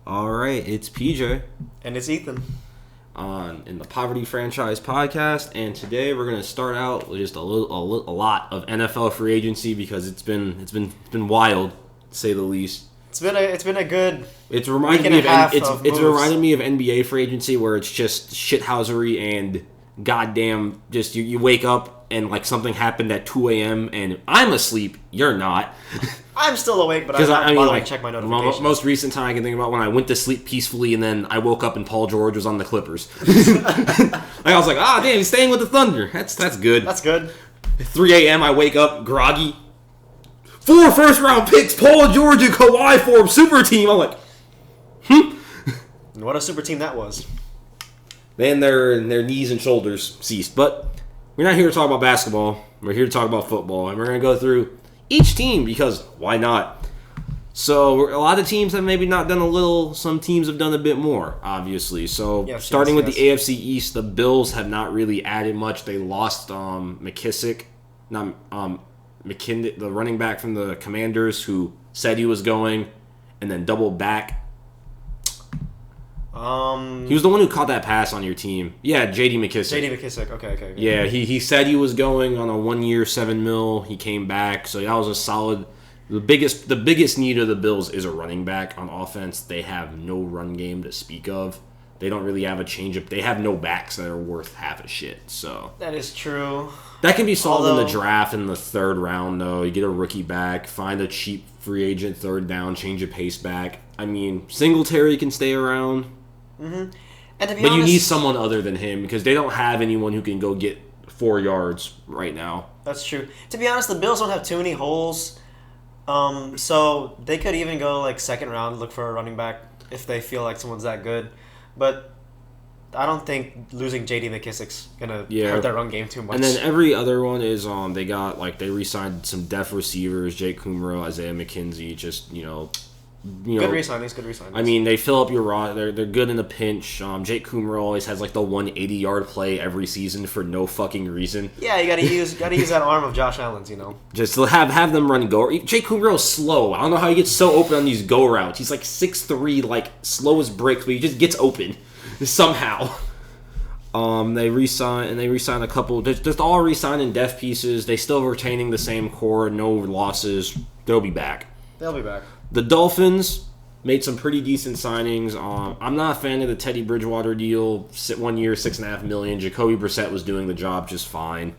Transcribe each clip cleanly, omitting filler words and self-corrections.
All right, it's PJ And it's Ethan. in the Poverty Franchise podcast, and today we're gonna start out with just a lot of NFL free agency because it's been wild, to say the least. It's been a good. It's reminded me it's reminded me of NBA free agency where it's just shithousery and goddamn just you wake up and like something happened at 2 a.m. and I'm asleep, you're not. I'm still awake, but I'm not bothering to check my notifications. Most recent time I can think about when I went to sleep peacefully and then I woke up and Paul George was on the Clippers. I was like, damn, he's staying with the Thunder. That's good. That's good. 3 a.m. I wake up groggy. 4 first-round picks, Paul George and Kawhi form super team. I'm like, What a super team that was. Then their knees and shoulders ceased. But we're not here to talk about basketball. We're here to talk about football. And we're going to go through each team because why not? So a lot of teams have maybe not done a little. Some teams have done a bit more, obviously. So starting with the AFC East, the Bills have not really added much. They lost McKissick, McKinnon, the running back from the Commanders, who said he was going and then doubled back. He was the one who caught that pass on your team. Yeah, J.D. McKissick. J.D. McKissick. Okay. Yeah, he said he was going on a 1-year, $7 million. He came back, so that was a solid. The biggest need of the Bills is a running back on offense. They have no run game to speak of. They don't really have a change-up. They have no backs that are worth half a shit. So that is true. That can be solved in the draft in the 3rd round, though. You get a rookie back, find a cheap free agent 3rd down, change your pace back. I mean, Singletary can stay around. Mm-hmm. And to be honest, you need someone other than him because they don't have anyone who can go get 4 yards right now. That's true. To be honest, the Bills don't have too many holes. So they could even go like 2nd round, look for a running back if they feel like someone's that good. But I don't think losing J.D. McKissick's gonna hurt their run game too much. And then every other one is they re-signed some depth receivers, Jake Kumro, Isaiah McKenzie, just good re-signings. I mean, they fill up your roster. They're good in a pinch. Jake Kumro always has like the 180-yard play every season for no fucking reason. Yeah, you gotta use that arm of Josh Allen's, Just to have them run go. Jake Kumro is slow. I don't know how he gets so open on these go routes. He's like 6'3", like slow as bricks, but he just gets open somehow. They re-signed a couple. Just all re-signing depth pieces. They still retaining the same core. No losses. They'll be back. The Dolphins made some pretty decent signings. I'm not a fan of the Teddy Bridgewater deal. 1 year, $6.5 million. Jacoby Brissett was doing the job just fine.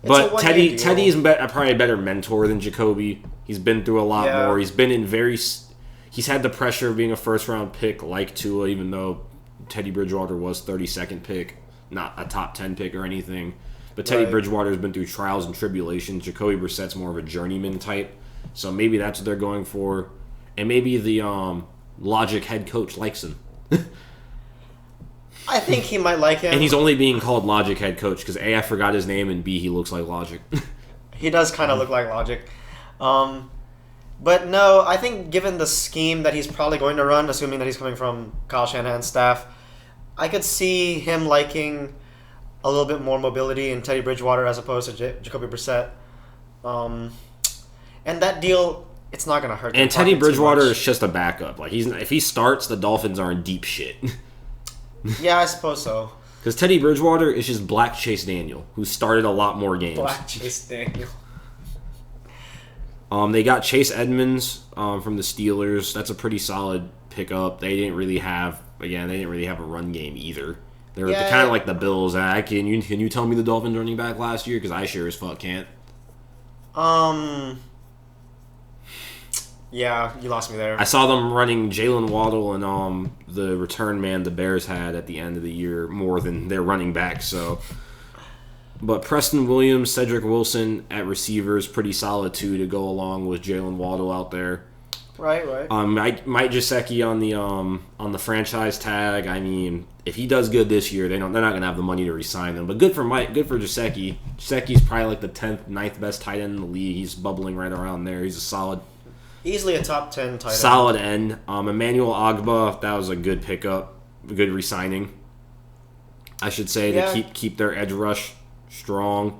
But Teddy is probably a better mentor than Jacoby. He's been through a lot more. He's been in He's had the pressure of being a first-round pick like Tua, even though Teddy Bridgewater was 32nd pick, not a top 10 pick or anything. But Teddy Bridgewater has been through trials and tribulations. Jacoby Brissett's more of a journeyman type. So maybe that's what they're going for. And maybe the Logic head coach likes him. I think he might like him. And he's only being called Logic head coach because A, I forgot his name, and B, he looks like Logic. He does kind of look like Logic. But no, I think given the scheme that he's probably going to run, assuming that he's coming from Kyle Shanahan's staff, I could see him liking a little bit more mobility in Teddy Bridgewater as opposed to Jacoby Brissett. And that deal, it's not going to hurt. And Teddy Bridgewater is just a backup. Like if he starts, the Dolphins are in deep shit. Yeah, I suppose so. Because Teddy Bridgewater is just Black Chase Daniel, who started a lot more games. Black Chase Daniel. They got Chase Edmonds from the Steelers. That's a pretty solid pickup. They didn't really have a run game either. They were kind of like the Bills. Can you tell me the Dolphins running back last year? Because I sure as fuck can't. Yeah, you lost me there. I saw them running Jalen Waddle and the return man the Bears had at the end of the year more than their running back. So, but Preston Williams, Cedric Wilson at receivers, pretty solid too to go along with Jalen Waddle out there. Right. Mike Gesicki on the franchise tag. I mean, if he does good this year, they're not gonna have the money to re-sign him. But good for Gesicki. Gesicki's probably like the 10th, 9th best tight end in the league. He's bubbling right around there. He's a solid. Easily a top 10 tight end. Solid end. Emmanuel Ogbah, that was a good pickup, a good re-signing. I should say to keep their edge rush strong.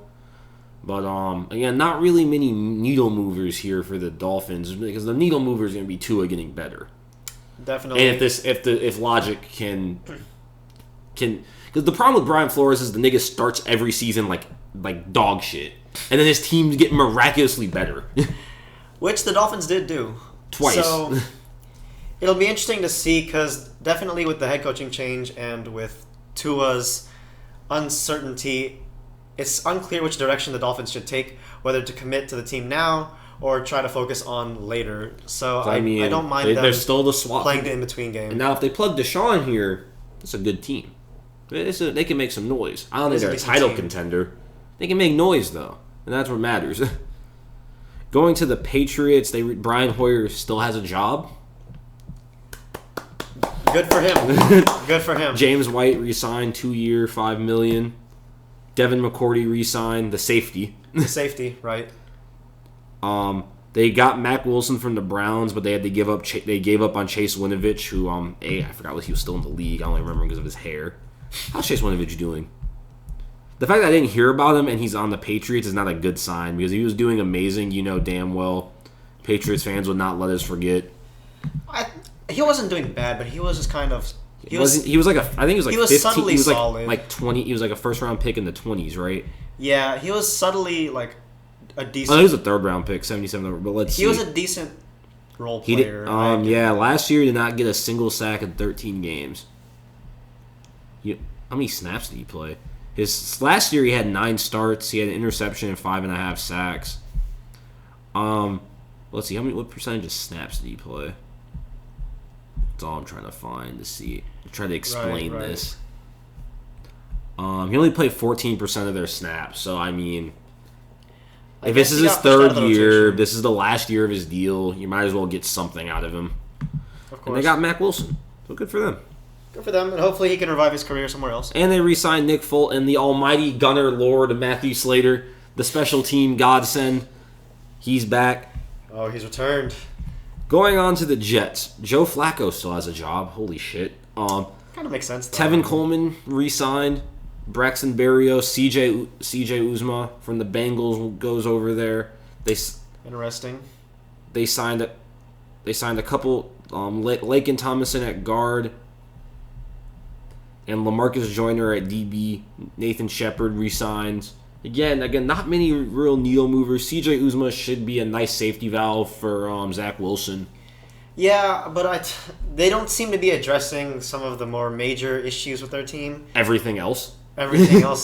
But again, not really many needle movers here for the Dolphins because the needle mover is going to be Tua getting better. Definitely. And if Logic can because the problem with Brian Flores is the nigga starts every season like dog shit, and then his teams get miraculously better. Which the Dolphins did do. Twice. So it'll be interesting to see because definitely with the head coaching change and with Tua's uncertainty, it's unclear which direction the Dolphins should take, whether to commit to the team now or try to focus on later. So I don't mind them they're still the swap playing the in-between game. And now if they plug Deshaun here, it's a good team. They can make some noise. I don't think they're a title contender. They can make noise, though. And that's what matters. Going to the Patriots, Brian Hoyer still has a job. Good for him. Good for him. James White re-signed 2-year, $5 million. Devin McCourty re-signed the safety. The safety, right. They got Mac Wilson from the Browns, but they had to give up. They gave up on Chase Winovich, who I forgot what he was still in the league. I only remember him because of his hair. How's Chase Winovich doing? The fact that I didn't hear about him and he's on the Patriots is not a good sign because he was doing amazing. You know damn well, Patriots fans would not let us forget. He wasn't doing bad, but he was just kind of. He was like I think he was like he was 15. subtly He was solid. like 20. He was like a first round pick in the 20s, right? Yeah, he was subtly like a decent. Oh, he was a third round pick, 77. But let's see. He was a decent role He player. did. Yeah, last year he did not get a single sack in 13 games. How many snaps did he play? His last year he had 9 starts. He had an interception and 5.5 sacks. Let's see. What percentage of snaps did he play? That's all I'm trying to find to see. Try to explain this. He only played 14% of their snaps. So I mean, if this is his third year, this is the last year of his deal. You might as well get something out of him. Of course. And they got Mac Wilson. So good for them. Good for them, and hopefully he can revive his career somewhere else. And they re-signed Nick Folk and the almighty gunner lord Matthew Slater, the special team godsend. He's back. Oh, he's returned. Going on to the Jets. Joe Flacco still has a job. Holy shit. Kind of makes sense, though. Tevin Coleman re-signed. Braxton Berrios, CJ Uzma from the Bengals goes over there. Interesting. They signed a couple. Laken Tomlinson at guard. And LaMarcus Joyner at DB. Nathan Shepard re-signs. Again, not many real needle movers. CJ Uzma should be a nice safety valve for Zach Wilson. Yeah, but they don't seem to be addressing some of the more major issues with their team. Everything else,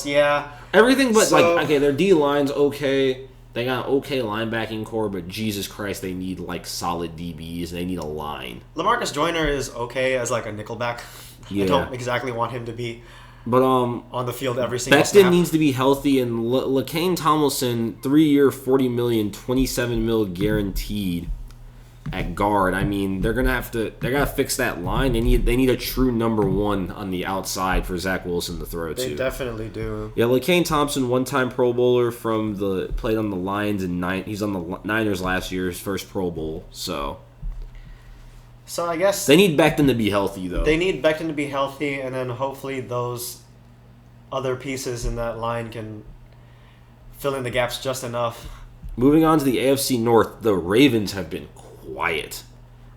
yeah. Everything but, their D-line's okay. They got an okay linebacking core, but Jesus Christ, they need, solid DBs. They need a line. LaMarcus Joyner is okay as, a nickelback. Yeah. I don't exactly want him to be on the field every single snap. Becton needs to be healthy, and LaCaine Tomlinson, 3-year, $40 million, $27 million guaranteed at guard. I mean, they gotta fix that line. They need a true number one on the outside for Zach Wilson to throw to. They definitely do. Yeah, LaCaine Thompson, one-time Pro Bowler played on the Lions he's on the Niners last year, his first Pro Bowl. So I guess they need Becton to be healthy, though. They need Becton to be healthy, and then hopefully those other pieces in that line can fill in the gaps just enough. Moving on to the AFC North, the Ravens have been quiet.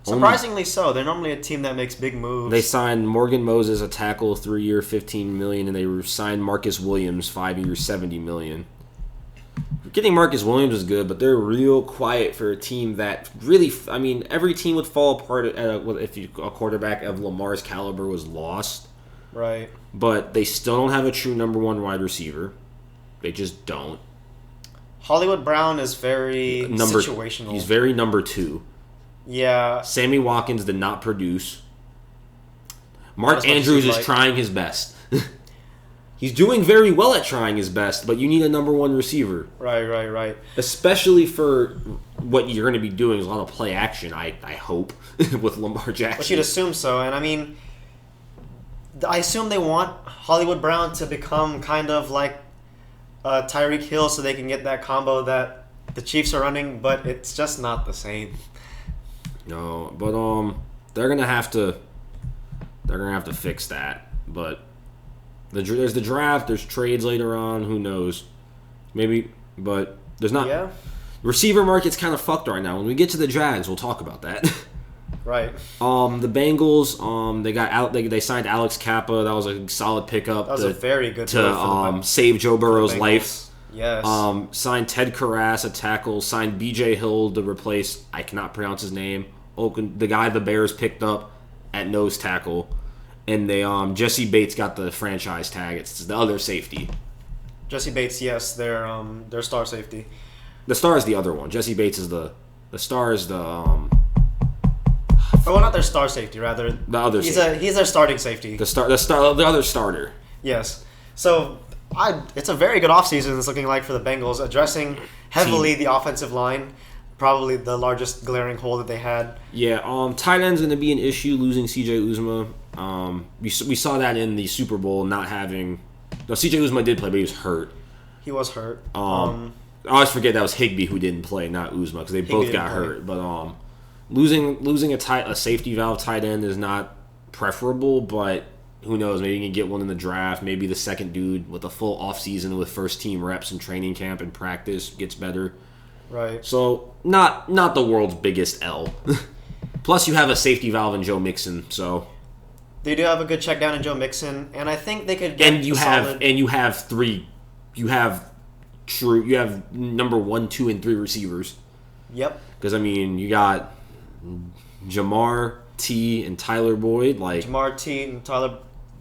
Surprisingly so. They're normally a team that makes big moves. They signed Morgan Moses, a tackle, 3-year, $15 million, and they signed Marcus Williams, 5-year, $70 million. Getting Marcus Williams is good, but they're real quiet for a team that really, every team would fall apart if a quarterback of Lamar's caliber was lost. Right. But they still don't have a true number one wide receiver. They just don't. Hollywood Brown is very situational. He's very number 2. Yeah. Sammy Watkins did not produce. Mark Andrews is trying his best. He's doing very well at trying his best, but you need a number one receiver. Right. Especially for what you're going to be doing is a lot of play action, I hope, with Lamar Jackson. But you'd assume so, and I assume they want Hollywood Brown to become kind of like Tyreek Hill so they can get that combo that the Chiefs are running, but it's just not the same. No, but they're gonna have to fix that. But there's the draft, there's trades later on, who knows? Maybe, but there's not. Yeah. Receiver market's kind of fucked right now. When we get to the Jags, we'll talk about that. Right. The Bengals, they got out. They signed Alex Kappa. That was a solid pickup. That was a very good to move for the save Joe Burrow's Bengals. life. Yes. Signed Ted Karras, a tackle. Signed B.J. Hill to replace, I cannot pronounce his name, the guy the Bears picked up at nose tackle. And they Jesse Bates got the franchise tag. It's the other safety. Jesse Bates, yes, their star safety. The star is the other one. Jesse Bates is the star is the Oh, well, not their star safety, rather. the other He's safety. their starting safety. The other starter. Yes. So it's a very good offseason it's looking like for the Bengals, addressing heavily the offensive line, probably the largest glaring hole that they had. Yeah, tight end's going to be an issue, losing C.J. Uzomah. We saw that in the Super Bowl, not having... No, C.J. Uzomah did play, but he was hurt. He was hurt. I always forget that was Higbee who didn't play, not Uzomah, because they both got hurt. But losing a safety valve tight end is not preferable, but who knows? Maybe you can get one in the draft. Maybe the second dude with a full offseason with first-team reps and training camp and practice gets better. Right. So, not the world's biggest L. Plus, you have a safety valve in Joe Mixon, so... They do have a good check down in Joe Mixon, and I think they could get You have number 1, 2, and 3 receivers. Yep. Because, I mean, you got Jamar, T, and Tyler Boyd. Like Jamar, T, and Tyler,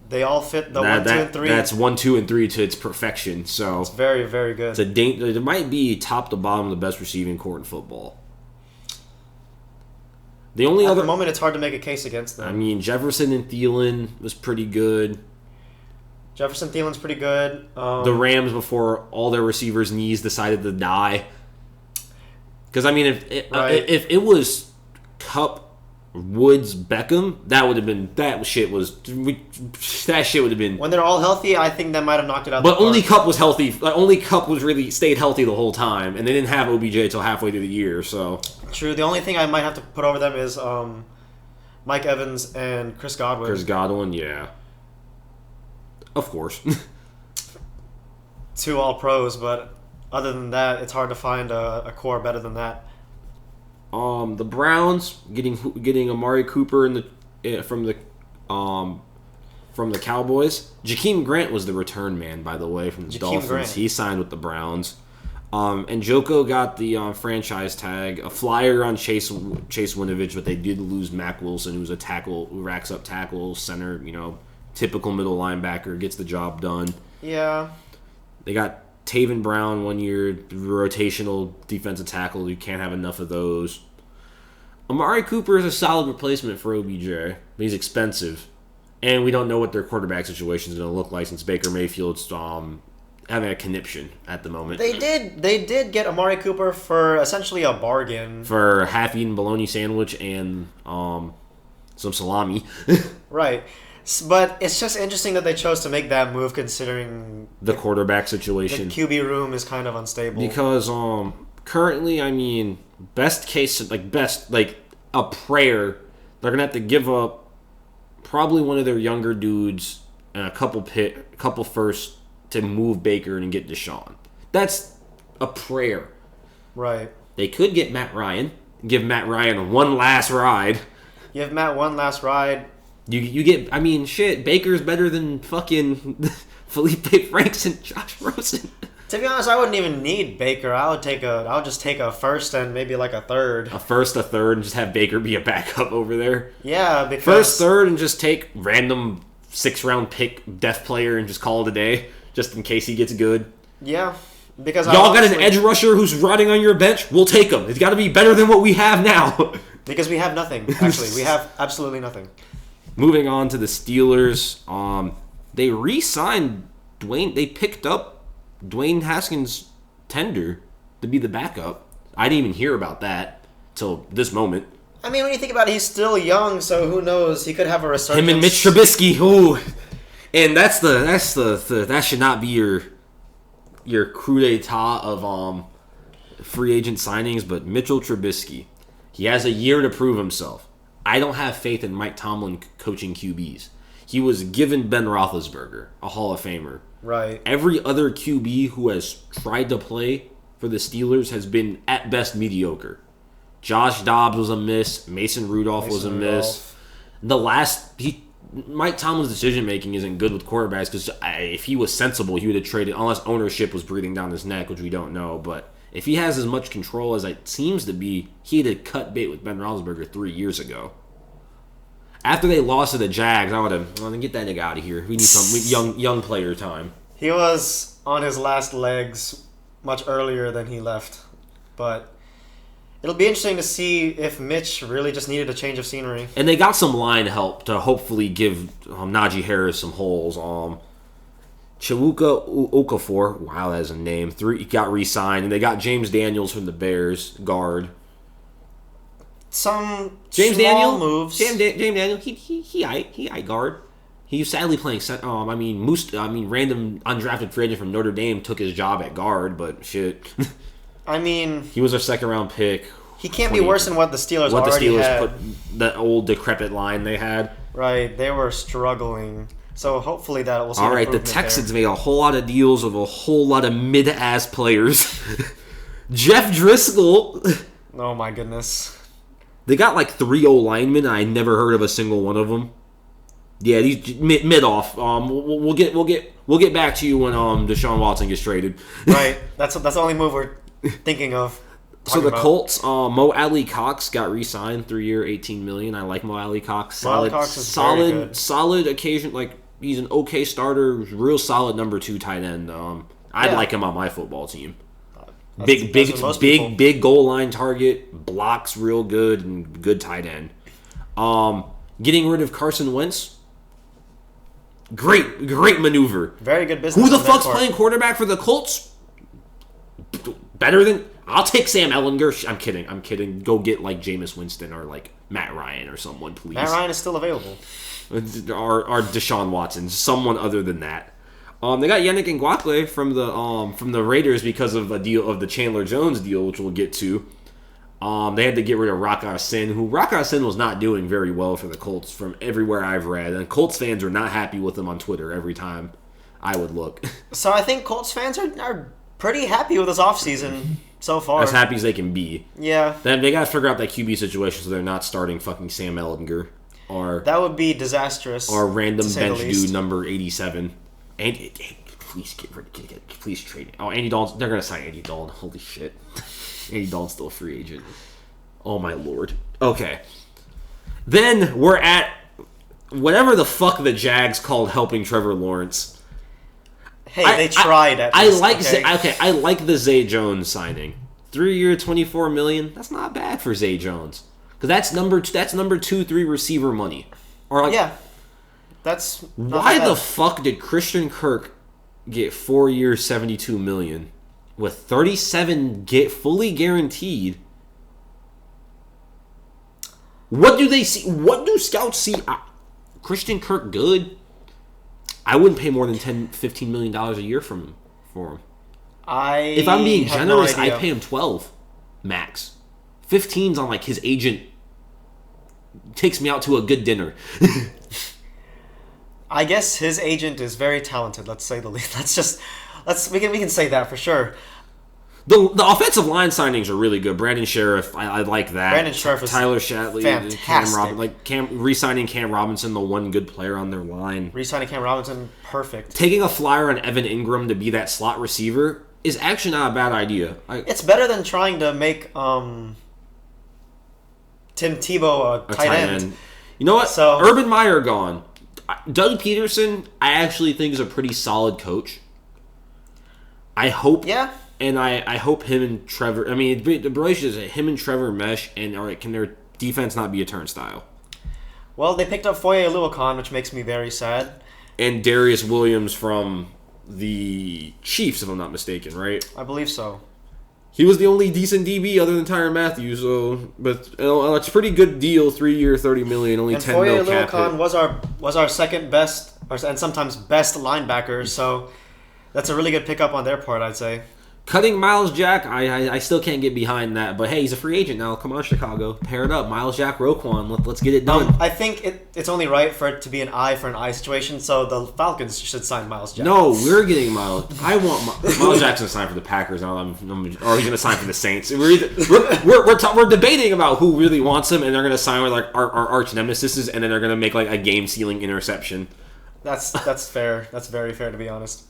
they all fit the 1, 2, and 3. That's 1, 2, and 3 to its perfection. So it's very, very good. It might be top to bottom the best receiving court in football. The only At other the moment, it's hard to make a case against them. I mean, Jefferson and Thielen was pretty good. Jefferson Thielen's pretty good. The Rams, before all their receivers' knees decided to die. Because, I mean, if it was Kupp, Woods, Beckham, that shit would have been. When they're all healthy, I think that might have knocked it out. But only Kupp was healthy. Only Kupp was really stayed healthy the whole time, and they didn't have OBJ until halfway through the year. So true. The only thing I might have to put over them is Mike Evans and Chris Godwin. Chris Godwin, yeah, of course. 2 all pros, but other than that, it's hard to find a core better than that. The Browns getting Amari Cooper from the Cowboys. Jakeem Grant was the return man, by the way, from the Dolphins. Grant. He signed with the Browns. And Joko got the franchise tag, a flyer on Chase Winovich, but they did lose Mac Wilson, who's a tackle who racks up tackles, center, typical middle linebacker, gets the job done. Yeah. They got Taven Brown 1 year, rotational defensive tackle. You can't have enough of those. Amari Cooper is a solid replacement for OBJ, but he's expensive. And we don't know what their quarterback situation is going to look like since Baker Mayfield's having a conniption at the moment. They did get Amari Cooper for essentially a bargain. For a half-eaten bologna sandwich and some salami. Right. But it's just interesting that they chose to make that move considering the quarterback the situation. QB room is kind of unstable. Because currently, I mean, best case, a prayer, they're going to have to give up probably one of their younger dudes and a couple firsts to move Baker and get Deshaun. That's a prayer. Right. They could get Matt Ryan, give Matt Ryan one last ride. Give Matt one last ride. You get, I mean, shit, Baker's better than fucking Felipe Franks and Josh Rosen. To be honest, I wouldn't even need Baker. I'll just take a first and maybe like a third. A first, a third, and just have Baker be a backup over there. Yeah, because First, third, and just take random 6th-round pick death player and just call it a day, just in case he gets good. Yeah, because Y'all got an edge rusher who's riding on your bench? We'll take him. It's got to be better than what we have now. Because we have nothing, actually. We have absolutely nothing. Moving on to the Steelers, they re-signed Dwayne. They picked up Dwayne Haskins' tender to be the backup. I didn't even hear about that till this moment. I mean, when you think about it, he's still young, so who knows? He could have a resurgence. Him and Mitch Trubisky, ooh, and that's the that should not be your coup d'état of free agent signings. But Mitchell Trubisky, he has a year to prove himself. I don't have faith in Mike Tomlin coaching QBs. He was given Ben Roethlisberger, a Hall of Famer. Right. Every other QB who has tried to play for the Steelers has been, at best, mediocre. Josh Dobbs was a miss. Mason Rudolph was a miss. Mike Tomlin's decision making isn't good with quarterbacks because if he was sensible, he would have traded, unless ownership was breathing down his neck, which we don't know. But if he has as much control as it seems to be, he'd have cut bait with Ben Roethlisberger 3 years ago. After they lost to the Jags, I would have get that nigga out of here. We need some young player time. He was on his last legs much earlier than he left, but it'll be interesting to see if Mitch really just needed a change of scenery. And they got some line help to hopefully give Najee Harris some holes. Chiwuka Okafor, wow, that is a name. He got re-signed, and they got James Daniels from the Bears, guard. Some James small Daniel moves. James Daniel, he guard. He's sadly playing. Random undrafted free agent from Notre Dame took his job at guard, but shit. I mean, he was our second round pick. He can't be worse than what the Steelers already had. Put the old decrepit line they had. Right, they were struggling. So hopefully that will see. All right, the Texans made a whole lot of deals with a whole lot of mid-ass players. Jeff Driscoll. Oh my goodness. They got like 3 linemen. I never heard of a single one of them. Yeah, these mid off. We'll get back to you when Deshaun Watson gets traded. Right, that's the only move we're thinking of. So the Colts, Mo Alley Cox got re-signed, 3-year, $18 million. I like Mo Alley Cox. Solid occasion. Like he's an okay starter, real solid number 2 tight end. I'd like him on my football team. Big goal line target, blocks real good, and good tight end. Getting rid of Carson Wentz, great maneuver. Very good business. Who the fuck's playing quarterback for the Colts? Better than I'll take Sam Ehlinger. I'm kidding. Go get like Jameis Winston or like Matt Ryan or someone, please. Matt Ryan is still available. Or Deshaun Watson, someone other than that. They got Yannick Ngakoue from the Raiders because of a deal of the Chandler Jones deal, which we'll get to. They had to get rid of Rock Ya-Sin, who Rock Ya-Sin was not doing very well for the Colts from everywhere I've read, and Colts fans were not happy with him on Twitter every time I would look. So I think Colts fans are pretty happy with this offseason so far. As happy as they can be. Yeah. Then they got to figure out that QB situation so they're not starting fucking Sam Ehlinger or that would be disastrous. Or random bench dude number 87. Andy, please please trade it. Oh, Andy Dalton. They're gonna sign Andy Dalton. Holy shit. Andy Dalton's still a free agent. Oh my lord. Okay. Then we're at whatever the fuck the Jags called helping Trevor Lawrence. Hey, they tried at least. I like the Zay Jones signing. 3-year, $24 million. That's not bad for Zay Jones. Because that's number 2-3 receiver money. Or like, yeah. That's why the fuck did Christian Kirk get 4 years, $72 million, with 37 get fully guaranteed? What do they see? What do scouts see? Christian Kirk good? I wouldn't pay more than $10-15 million a year for him. If I'm being generous, I pay him 12 max. 15's on like his agent takes me out to a good dinner. I guess his agent is very talented. Let's say the least. We can say that for sure. The offensive line signings are really good. Brandon Sheriff, I like that. Brandon Sheriff is Tyler Shatley, fantastic. Re-signing Cam Robinson, the one good player on their line. Re-signing Cam Robinson, perfect. Taking a flyer on Evan Ingram to be that slot receiver is actually not a bad idea. It's better than trying to make Tim Tebow a tight end. You know what? Urban Meyer gone. Doug Peterson, I actually think is a pretty solid coach. I hope. Yeah. And I hope him and Trevor. I mean, the relationship is him and Trevor mesh. And all right, can their defense not be a turnstile? Well, they picked up Foye Oluokun, which makes me very sad. And Darius Williams from the Chiefs, if I'm not mistaken, right? I believe so. He was the only decent DB other than Tyrann Mathieu, but it's a pretty good deal. 3-year, $30 million, only $10 million cap hit. was our second best, and sometimes best linebacker. So that's a really good pickup on their part, I'd say. Cutting Miles Jack, I still can't get behind that. But hey, he's a free agent now. Come on, Chicago. Pair it up. Miles Jack, Roquan. Let's get it done. I think it's only right for it to be an eye for an eye situation, so the Falcons should sign Miles Jack. No, we're getting Miles. I want Miles Jackson to sign for the Packers, or he's going to sign for the Saints. We're debating about who really wants him, and they're going to sign with like our arch nemesis, and then they're going to make like a game-sealing interception. That's fair. That's very fair, to be honest.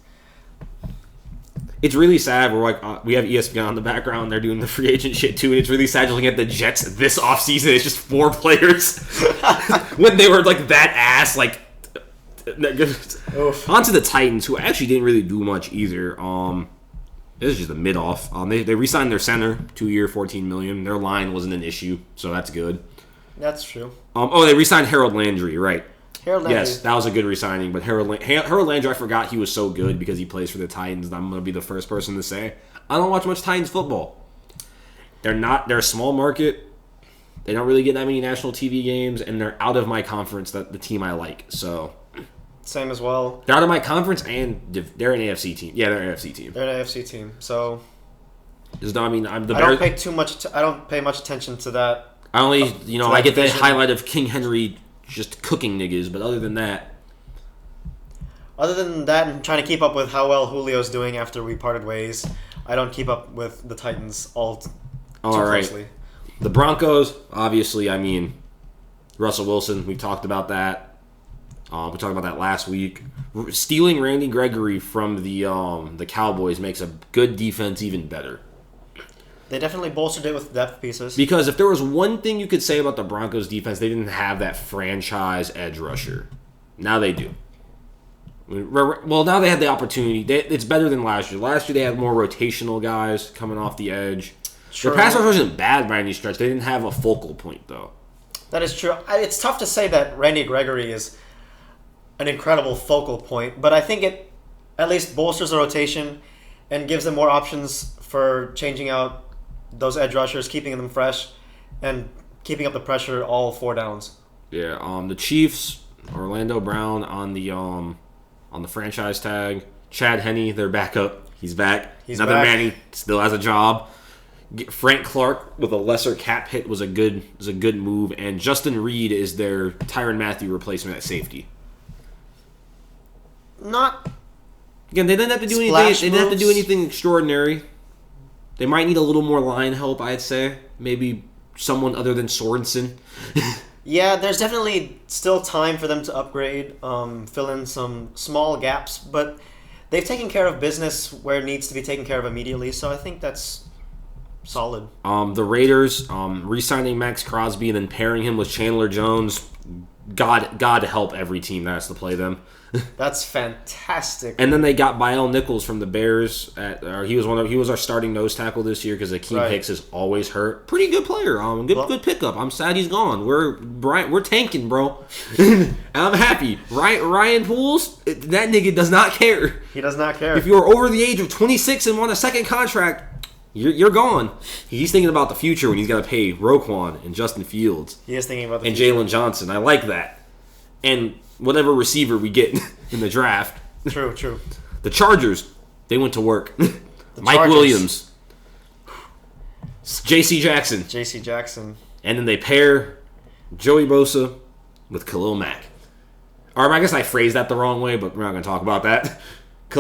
It's really sad. We're like we have ESPN on the background. They're doing the free agent shit too, and it's really sad looking at the Jets this offseason. It's just 4 players when they were like that ass. Like onto the Titans, who actually didn't really do much either. This is just a mid off. They re-signed their center, 2-year, $14 million. Their line wasn't an issue, so that's good. That's true. They re-signed Harold Landry, right? Harold Landry. Yes, that was a good re-signing, but Harold Landry, I forgot he was so good because he plays for the Titans, and I'm going to be the first person to say, I don't watch much Titans football. They're a small market. They don't really get that many national TV games, and they're out of my conference, the team I like, so. Same as well. They're out of my conference, and they're an AFC team. Yeah, they're an AFC team. They're an AFC team, so. I don't pay too much. I don't pay much attention to that. I only, I get the highlight of King Henry just cooking niggas, but other than that, I'm trying to keep up with how well Julio's doing after we parted ways. I don't keep up with the Titans too closely. The Broncos, obviously, Russell Wilson, we talked about that. We talked about that last week. Stealing Randy Gregory from the Cowboys makes a good defense even better. They definitely bolstered it with depth pieces. Because if there was one thing you could say about the Broncos defense, they didn't have that franchise edge rusher. Now they do. Well, now they have the opportunity. It's better than last year. Last year they had more rotational guys coming off the edge. True. Their pass rush wasn't bad by any stretch. They didn't have a focal point, though. That is true. It's tough to say that Randy Gregory is an incredible focal point, but I think it at least bolsters the rotation and gives them more options for changing out those edge rushers, keeping them fresh, and keeping up the pressure all 4 downs. Yeah, the Chiefs, Orlando Brown on the franchise tag. Chad Henne, their backup, he's back. Another man, he still has a job. Frank Clark with a lesser cap hit was a good move, and Justin Reed is their Tyrann Mathieu replacement at safety. Not again. They didn't have to do anything. They didn't have to do anything extraordinary. They might need a little more line help, I'd say. Maybe someone other than Sorensen. Yeah, there's definitely still time for them to upgrade, fill in some small gaps, but they've taken care of business where it needs to be taken care of immediately, so I think that's solid. The Raiders, re-signing Max Crosby and then pairing him with Chandler Jones, God help every team that has to play them. That's fantastic. And then they got Bael Nichols from the Bears. He was our starting nose tackle this year because Akeem Hicks is always hurt. Pretty good player. Good pickup. I'm sad he's gone. We're tanking, bro. I'm happy. Ryan Pools, that nigga does not care. He does not care. If you're over the age of 26 and want a second contract, you're gone. He's thinking about the future when he's got to pay Roquan and Justin Fields. He is thinking about the future. And Jalen Johnson. I like that. And whatever receiver we get in the draft. True. The Chargers, they went to work. Mike Williams. J.C. Jackson. And then they pair Joey Bosa with Khalil Mack. Or I guess I phrased that the wrong way, but we're not going to talk about that.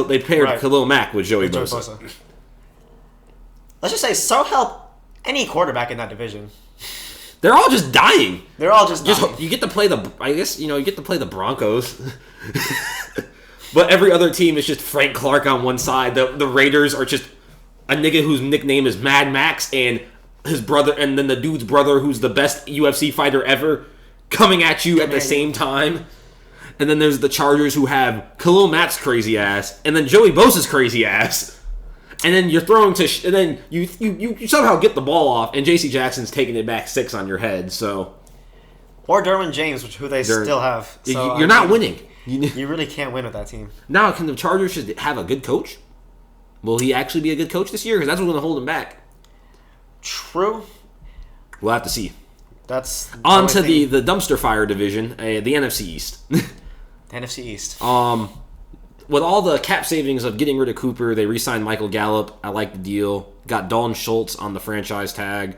They paired Khalil Mack with Joey Bosa. Let's just say, so help any quarterback in that division. They're all just dying. You get to play you get to play the Broncos. But every other team is just Frank Clark on one side. The Raiders are just a nigga whose nickname is Mad Max and his brother, and then the dude's brother who's the best UFC fighter ever coming at you at the same time. And then there's the Chargers who have Khalil Mack's crazy ass and then Joey Bosa's crazy ass. And then you're throwing and then you somehow get the ball off, and J.C. Jackson's taking it back 6 on your head. So, or Derwin James, who they still have. So, you're not winning. You really can't win with that team. Now, can the Chargers just have a good coach? Will he actually be a good coach this year? Because that's what's going to hold him back. True. We'll have to see. That's on to the dumpster fire division, the NFC East. NFC East. with all the cap savings of getting rid of Cooper, they re-signed Michael Gallup. I like the deal. Got Dalton Schultz on the franchise tag.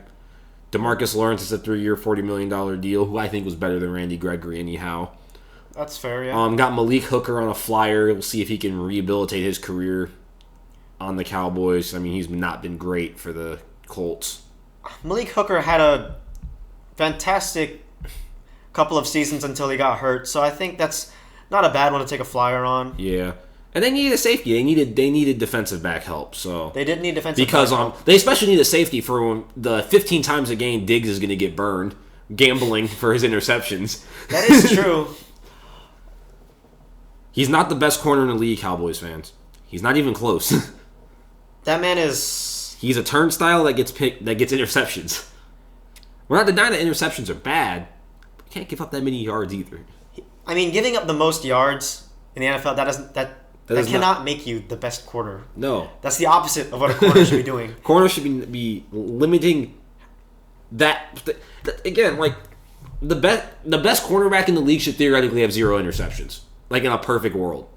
DeMarcus Lawrence is a 3-year, $40 million deal, who I think was better than Randy Gregory anyhow. That's fair, yeah. Got Malik Hooker on a flyer. We'll see if he can rehabilitate his career on the Cowboys. I mean, he's not been great for the Colts. Malik Hooker had a fantastic couple of seasons until he got hurt, so I think that's not a bad one to take a flyer on. Yeah. And they needed a safety. They needed defensive back help. So they did need defensive because back help. They especially need a safety for when the 15 times a game Diggs is going to get burned gambling for his interceptions. That is true. He's not the best corner in the league, Cowboys fans. He's not even close. That man is. He's a turnstile that gets interceptions. We're not denying that interceptions are bad. But you can't give up that many yards either. I mean, giving up the most yards in the NFL that cannot make you the best corner. No, that's the opposite of what a corner should be doing. Corner should be limiting that. Again, like the best cornerback in the league should theoretically have 0 interceptions, like in a perfect world.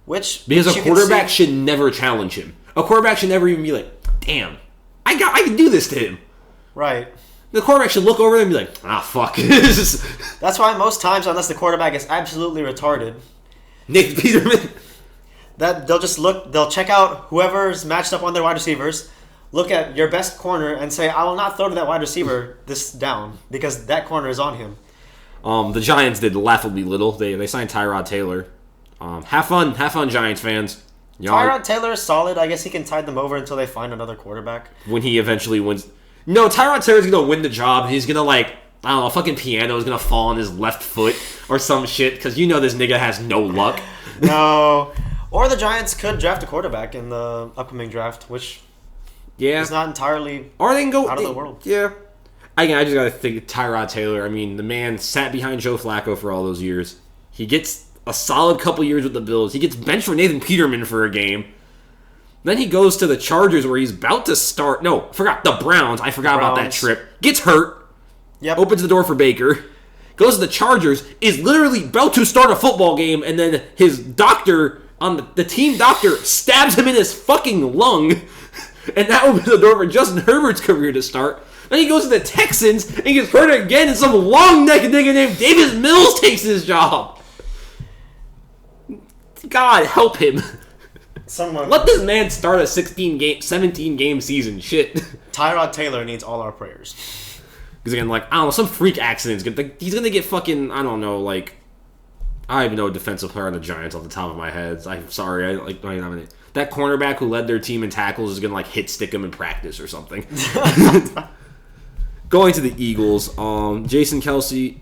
Because a quarterback should never challenge him. A quarterback should never even be like, "Damn, I can do this to him." Right. The quarterback should look over and be like, "Ah, fuck." That's why most times, unless the quarterback is absolutely retarded, Nick Peterman, that they'll check out whoever's matched up on their wide receivers, look at your best corner and say, "I will not throw to that wide receiver this down because that corner is on him." The Giants did laughably little. They signed Tyrod Taylor. Have fun, Giants fans. Tyrod Taylor is solid. I guess he can tide them over until they find another quarterback. When he eventually wins. No, Tyrod Taylor's going to win the job. He's going to, I don't know, a fucking piano is going to fall on his left foot or some shit, because you know this nigga has no luck. No. Or the Giants could draft a quarterback in the upcoming draft, which is not entirely or they can go out of the world. Yeah. I just got to think Tyrod Taylor. I mean, the man sat behind Joe Flacco for all those years. He gets a solid couple years with the Bills. He gets benched for Nathan Peterman for a game. Then he goes to the Chargers where he's about to start. No, the Browns. I forgot about that trip. Gets hurt. Yep. Opens the door for Baker. Goes to the Chargers. Is literally about to start a football game. And then his doctor, the team doctor, stabs him in his fucking lung. And that opens the door for Justin Herbert's career to start. Then he goes to the Texans and gets hurt again. And some long-necked nigga named Davis Mills takes his job. God help him. Let this man start a 17-game season. Shit. Tyrod Taylor needs all our prayers. Because again, I don't know, some freak accident's he's gonna get fucking, I don't know, I don't even know a defensive player on the Giants off the top of my head. I'm sorry, that cornerback who led their team in tackles is gonna hit stick him in practice or something. Going to the Eagles, Jason Kelce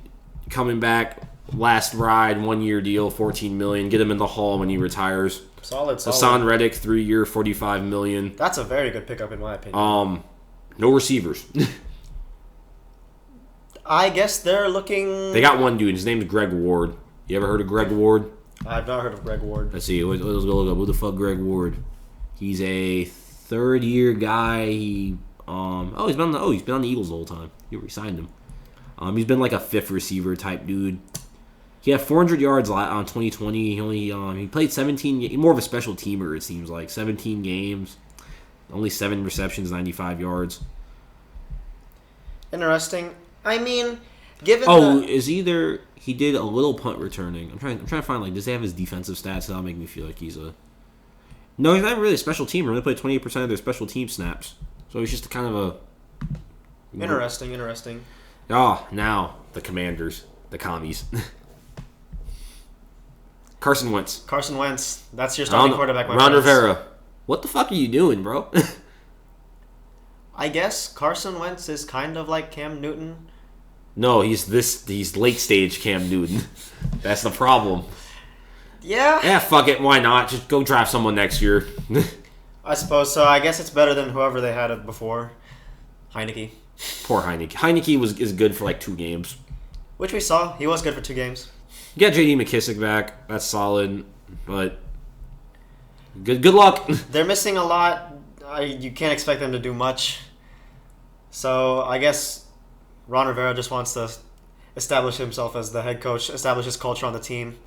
coming back. Last ride, 1-year deal, $14 million. Get him in the Hall when he retires. Solid. Hassan Reddick, 3-year, $45 million. That's a very good pickup in my opinion. No receivers. I guess they're looking. They got one dude. His name is Greg Ward. You ever heard of Greg Ward? I've not heard of Greg Ward. Let's see. Let's go look up. Who the fuck Greg Ward? He's a 3rd-year guy. He's been on the Eagles the whole time. You signed him. He's been like a 5th receiver type dude. He had 400 yards on 2020. He played 17. More of a special teamer, it seems like. 17 games, only 7 receptions, 95 yards. Interesting. I mean, given he did a little punt returning. I'm trying to find does he have his defensive stats? That'll make me feel like he's a. No, he's not really a special teamer. He only played 28% of their special team snaps, so he's just kind of a. Interesting. Now the Commanders, the commies. Carson Wentz. That's your starting quarterback. Ron Rivera. What the fuck are you doing, bro? I guess Carson Wentz is kind of like Cam Newton. No, he's late stage Cam Newton. That's the problem. Yeah. Yeah, fuck it. Why not? Just go draft someone next year. I suppose so. I guess it's better than whoever they had before. Heineke. Poor Heineke. Heineke is good for 2 games. Which we saw. He was good for 2 games. You got J.D. McKissick back. That's solid, but good luck. They're missing a lot. You can't expect them to do much. So I guess Ron Rivera just wants to establish himself as the head coach, establish his culture on the team.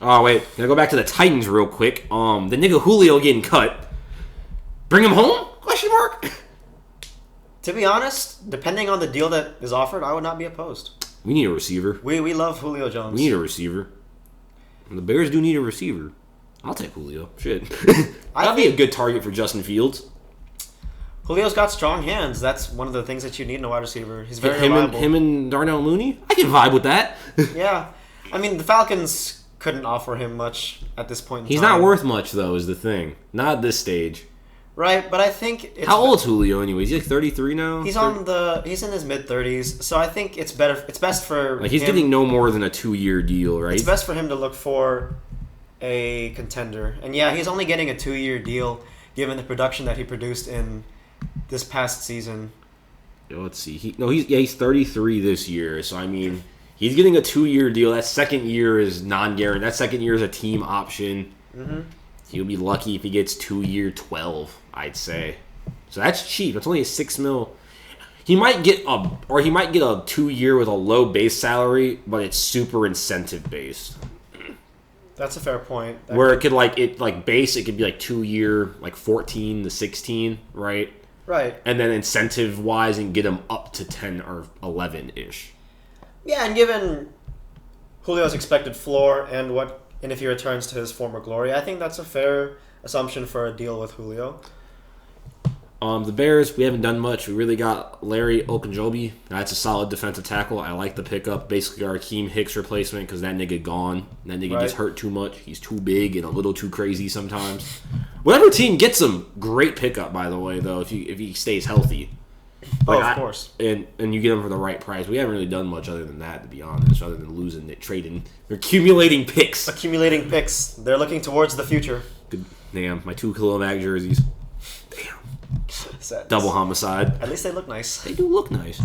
Oh wait, gotta go back to the Titans real quick. The nigga Julio getting cut. Bring him home? Question mark. To be honest, depending on the deal that is offered, I would not be opposed. We need a receiver. We love Julio Jones. We need a receiver. And the Bears do need a receiver. I'll take Julio. Shit. That'd be a good target for Justin Fields. Julio's got strong hands. That's one of the things that you need in a wide receiver. He's very reliable. Him and Darnell Mooney? I can vibe with that. Yeah. I mean, the Falcons couldn't offer him much at this point in He's time. not worth much, though, is the thing. Not at this stage. Right, but I think it's How old's Julio anyways? He's like 33 now? He's in his mid-30s, so I think it's best for like he's him, getting no more than a 2-year deal, right? It's best for him to look for a contender. And yeah, he's only getting a 2-year deal given the production that he produced in this past season. Let's see. He's 33 this year, so I mean, he's getting a 2-year deal. That second year is non-guaranteed. That second year is a team option. Mm-hmm. He'll be lucky if he gets 2-year 12, I'd say. So that's cheap. It's only a $6 million. He might get a 2-year with a low base salary, but it's super incentive based. That's a fair point. It could be like 2-year, like 14 to 16, right? Right. And then incentive wise, and get him up to 10 or 11 ish. Yeah, and given Julio's expected floor and if he returns to his former glory, I think that's a fair assumption for a deal with Julio. The Bears, we haven't done much. We really got Larry Ogunjobi. That's a solid defensive tackle. I like the pickup. Basically, our Akeem Hicks replacement because that nigga gone. That nigga gets hurt too much. He's too big and a little too crazy sometimes. Whatever team gets him, great pickup, by the way, though, if he stays healthy. Of course. And you get him for the right price. We haven't really done much other than that, to be honest, other than losing it, trading. They're accumulating picks. They're looking towards the future. Good. Damn, my 2 Khalil Mack jerseys. Damn. Sadness. Double homicide. At least they look nice. They do look nice.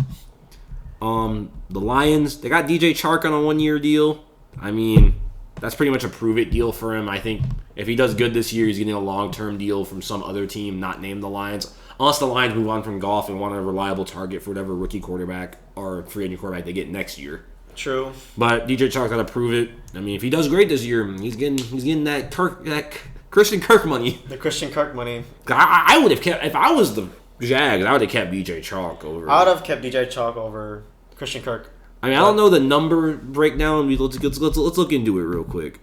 The Lions, they got DJ Chark on a 1-year deal. I mean, that's pretty much a prove-it deal for him. I think if he does good this year, he's getting a long-term deal from some other team, not named the Lions. Unless the Lions move on from Goff and want a reliable target for whatever rookie quarterback or free agent quarterback they get next year. True. But DJ Chark got to prove it. I mean, if he does great this year, he's getting that Christian Kirk money. The Christian Kirk money. I would have kept, if I was the Jags, I would have kept DJ Chark over. I would have kept DJ Chark over Christian Kirk. I mean, I don't know the number breakdown. Let's look into it real quick.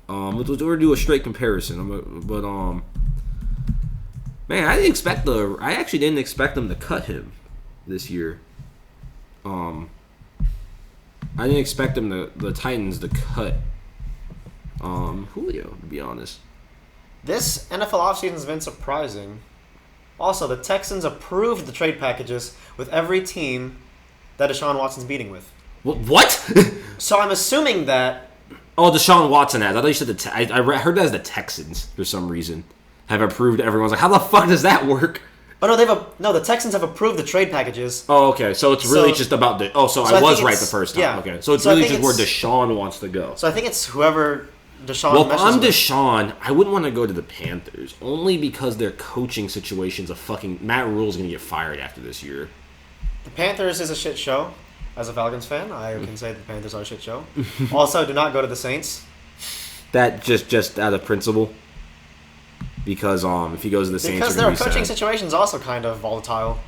Let's do a straight comparison. But man, I actually didn't expect them to cut him this year. I didn't expect the Titans to cut Julio, to be honest. This NFL offseason has been surprising. Also, the Texans approved the trade packages with every team that Deshaun Watson's meeting with. What? So I'm assuming that... Oh, Deshaun Watson has. I thought you said I heard that as the Texans for some reason have approved. Everyone's like, how the fuck does that work? Oh no, the Texans have approved the trade packages. Oh, okay. So it's really just about the. Oh, so I was right the first time. Yeah. Okay. So it's really just where Deshaun wants to go. So I think it's whoever Deshaun. Well, if I'm with. Deshaun, I wouldn't want to go to the Panthers only because their coaching situation's a fucking. Matt Rule's gonna get fired after this year. The Panthers is a shit show. As a Falcons fan, I can say the Panthers are a shit show. Also, do not go to the Saints. That just out of principle. Because if he goes to the Saints, because their coaching situation's also kind of volatile.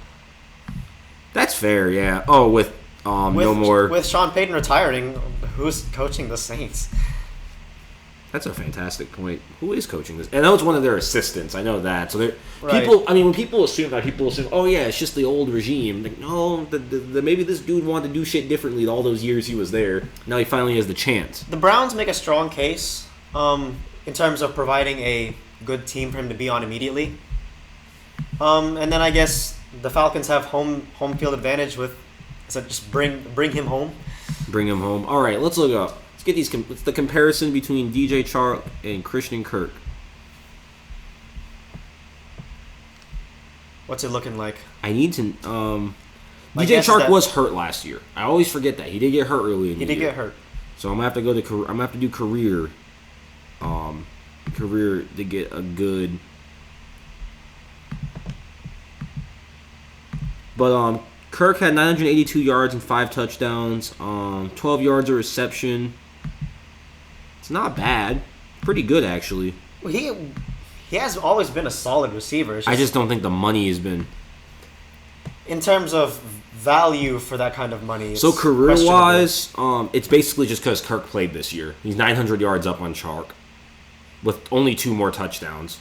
That's fair, yeah. Oh, with no more. With Sean Payton retiring, who's coaching the Saints? That's a fantastic point. Who is coaching this? And that was one of their assistants. I know that. So right. People. I mean, when people assume that, oh yeah, it's just the old regime. Like, no, maybe this dude wanted to do shit differently all those years he was there. Now he finally has the chance. The Browns make a strong case in terms of providing a good team for him to be on immediately. And then I guess the Falcons have home field advantage with, so just bring him home. Bring him home. All right, let's look up. Let's get these. It's the comparison between DJ Chark and Christian Kirk. What's it looking like? I need to. DJ Chark was hurt last year. I always forget that he did get hurt early in the year. He did get hurt. So I'm gonna have to go to. I'm gonna have to do career. Career to get a good. But Kirk had 982 yards and 5 touchdowns, 12 yards of reception. It's not bad. Pretty good, actually. Well, he has always been a solid receiver. I just don't think the money has been... In terms of value for that kind of money, it's So questionable. career-wise, it's basically just because Kirk played this year. He's 900 yards up on Chark with only 2 more touchdowns.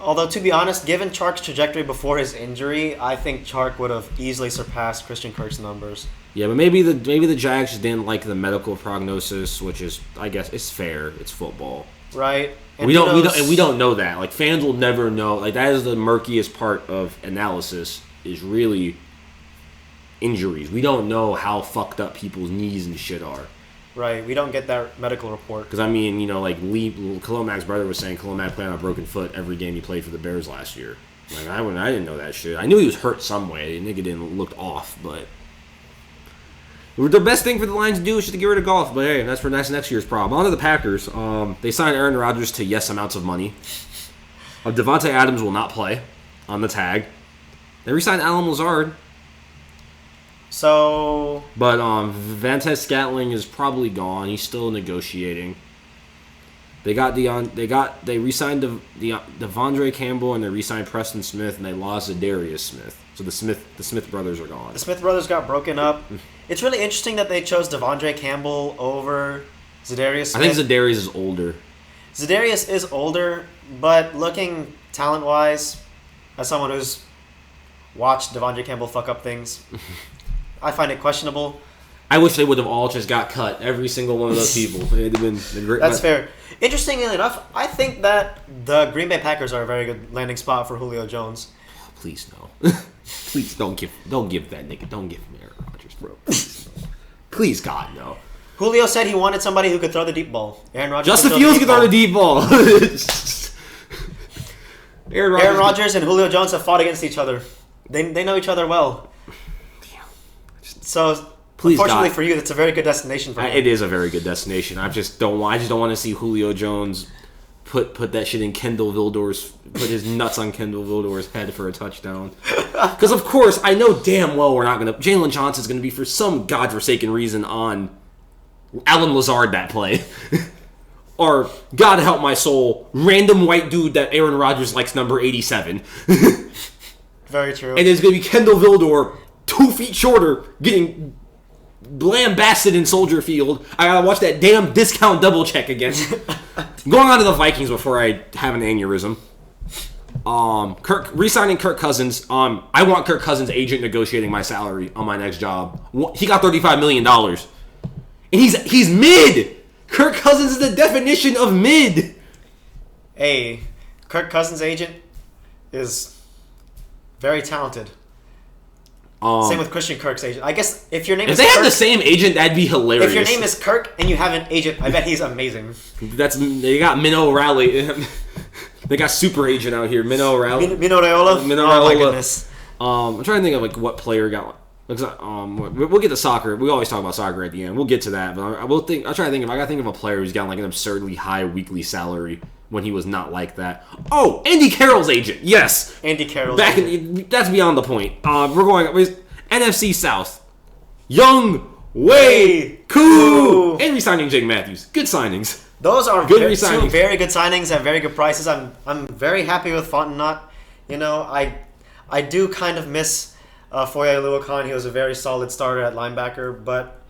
Although, to be honest, given Chark's trajectory before his injury, I think Chark would have easily surpassed Christian Kirk's numbers. Yeah, but maybe the Jags just didn't like the medical prognosis, which is, I guess, it's fair. It's football. Right? And We who don't knows- know that. Like, fans will never know. Like, that is the murkiest part of analysis, is really injuries. We don't know how fucked up people's knees and shit are. Right, we don't get that medical report. Because, I mean, you know, like, Khalil Mack's brother was saying Khalil Mack played on a broken foot every game he played for the Bears last year. Like, I didn't know that shit. I knew he was hurt some way. The nigga didn't look off, but... The best thing for the Lions to do is just to get rid of Goff, but hey, that's next year's problem. On to the Packers. They signed Aaron Rodgers to yes amounts of money. Devontae Adams will not play on the tag. They re-signed Alan Lazard. So, But Vantez Scantling is probably gone. He's still negotiating. They re-signed Devondre Campbell and they re-signed Preston Smith and they lost Zadarius Smith. So the Smith brothers are gone. the Smith brothers got broken up. It's really interesting that they chose Devondre Campbell over Zadarius Smith. I think Zadarius is older. Zadarius is older, but looking talent-wise, as someone who's watched Devondre Campbell fuck up things, I find it questionable. I wish they would have all just got cut. Every single one of those people. It'd have been great. That's fair. Interestingly enough, I think that the Green Bay Packers are a very good landing spot for Julio Jones. Please no. Please don't give that nigga. Don't give him Aaron Rodgers, bro. Please, no. Please God no. Julio said he wanted somebody who could throw the deep ball. Aaron Rodgers. Justin Fields can throw the deep ball. Aaron Rodgers and Julio Jones have fought against each other. They know each other well. So, Please, unfortunately God. for you, that's a very good destination for him. It is a very good destination. I just don't want to see Julio Jones put that shit in Kendall Vildor's, put his nuts on Kendall Vildor's head for a touchdown. Because of course I know damn well we're not gonna. Jalen Johnson's gonna be for some godforsaken reason on Alan Lazard that play. Or, God help my soul, random white dude that Aaron Rodgers likes, number 87. Very true. And it's going to be Kendall Vildor, 2 feet shorter, getting lambasted in Soldier Field. I got to watch that damn discount double check again. Going on to the Vikings before I have an aneurysm. Re-signing Kirk Cousins. I want Kirk Cousins' agent negotiating my salary on my next job. He got $35 million. And he's mid! Kirk Cousins is the definition of mid. Hey, Kirk Cousins' agent is very talented. Same with Christian Kirk's agent. I guess if your name If is they Kirk, have the same agent, that'd be hilarious. if your name is Kirk and you have an agent, I bet he's amazing. They got Minnow Rally. They got super agent out here, Minnow Rally. Mino Raiola? Mino Oh my Raiola. goodness. I'm trying to think of like what player got. We'll get to soccer. We always talk about soccer at the end. We'll get to that, but I'll try to think of. I gotta think of a player who's got like an absurdly high weekly salary when he was not like that. Oh, Andy Carroll's agent. Yes, Andy Carroll's back agent. in, that's beyond the point. We're going with NFC South. Young Wei Koo and re-signing Jake Matthews. Good signings. Those are Good two re-signings. very good signings at very good prices. I'm very happy with Fontenot. You know, I do kind of miss Foye Oluokun. He was a very solid starter at linebacker, but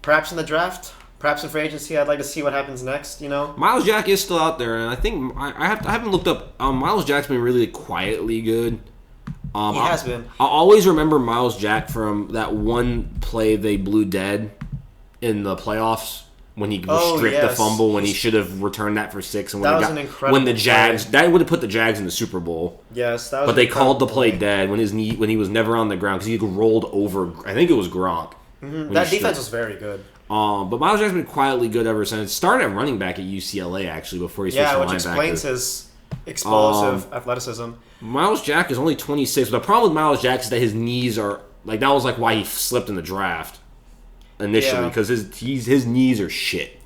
perhaps in the draft, perhaps in free agency, I'd like to see what happens next. You know, Miles Jack is still out there, and I think I haven't looked up. Miles Jack's been really quietly good. he has been. I always remember Miles Jack from that one play they blew dead in the playoffs when he stripped the yes. fumble when he should have returned that for 6. And That was an incredible when the Jags play. that would have put the Jags in the Super Bowl. Yes, that was. But an they called the incredible play dead when he was never on the ground because he rolled over. I think it was Gronk. when That he defense stripped. was very good. But Miles Jack's been quietly good ever since. Started at running back at UCLA actually before he switched Yeah, to which linebacker. explains his explosive athleticism. Miles Jack is only 26. But the problem with Miles Jack is that his knees are like that was like why he slipped in the draft initially Yeah. because his knees are shit.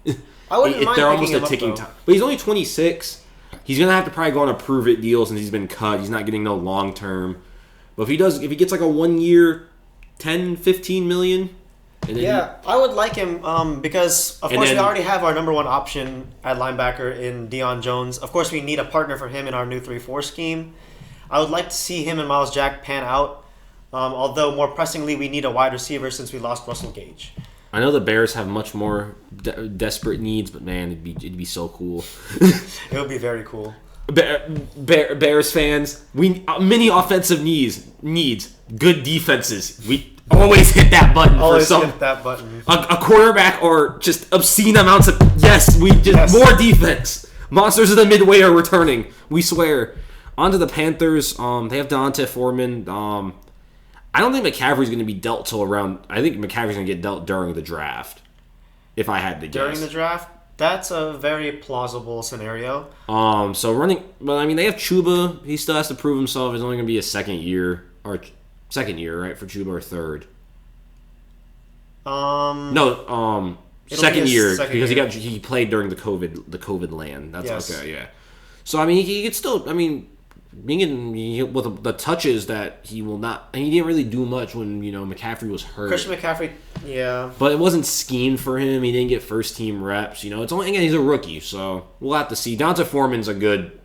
I wouldn't mind They're picking almost him a up, ticking though. time. But he's only 26. He's gonna have to probably go on a prove it deal since he's been cut. He's not getting no long term. But if he gets like a 1 year, 10, 15 million, And then Yeah, I would like him because, of And course, we then- already have our number one option at linebacker in Deion Jones. Of course, we need a partner for him in our new 3-4 scheme. I would like to see him and Miles Jack pan out. Although, more pressingly, we need a wide receiver since we lost Russell Gage. I know the Bears have much more desperate needs, but man, it'd be so cool. It would be very cool. Bears fans, we many offensive needs, good defenses. We always hit that button Always for some hit that button. a quarterback or just obscene amounts of more defense. Monsters of the Midway are returning. We swear. On to the Panthers. They have Deontay Foreman. I don't think McCaffrey's going to be dealt till around. I think McCaffrey's going to get dealt during the draft. If I had to guess. During the draft, that's a very plausible scenario. So running. Well, I mean, they have Chuba. He still has to prove himself. It's only going to be a second year, right, for Chuba, or third. It'll Second be his year second because year. he played during the COVID land. That's Yes. okay, yeah. So I mean, he could still. I mean, with the touches that he will not. And he didn't really do much when McCaffrey was hurt. Christian McCaffrey, yeah. But it wasn't schemed for him. He didn't get first team reps. It's only again he's a rookie, so we'll have to see. Deontay Foreman's a good,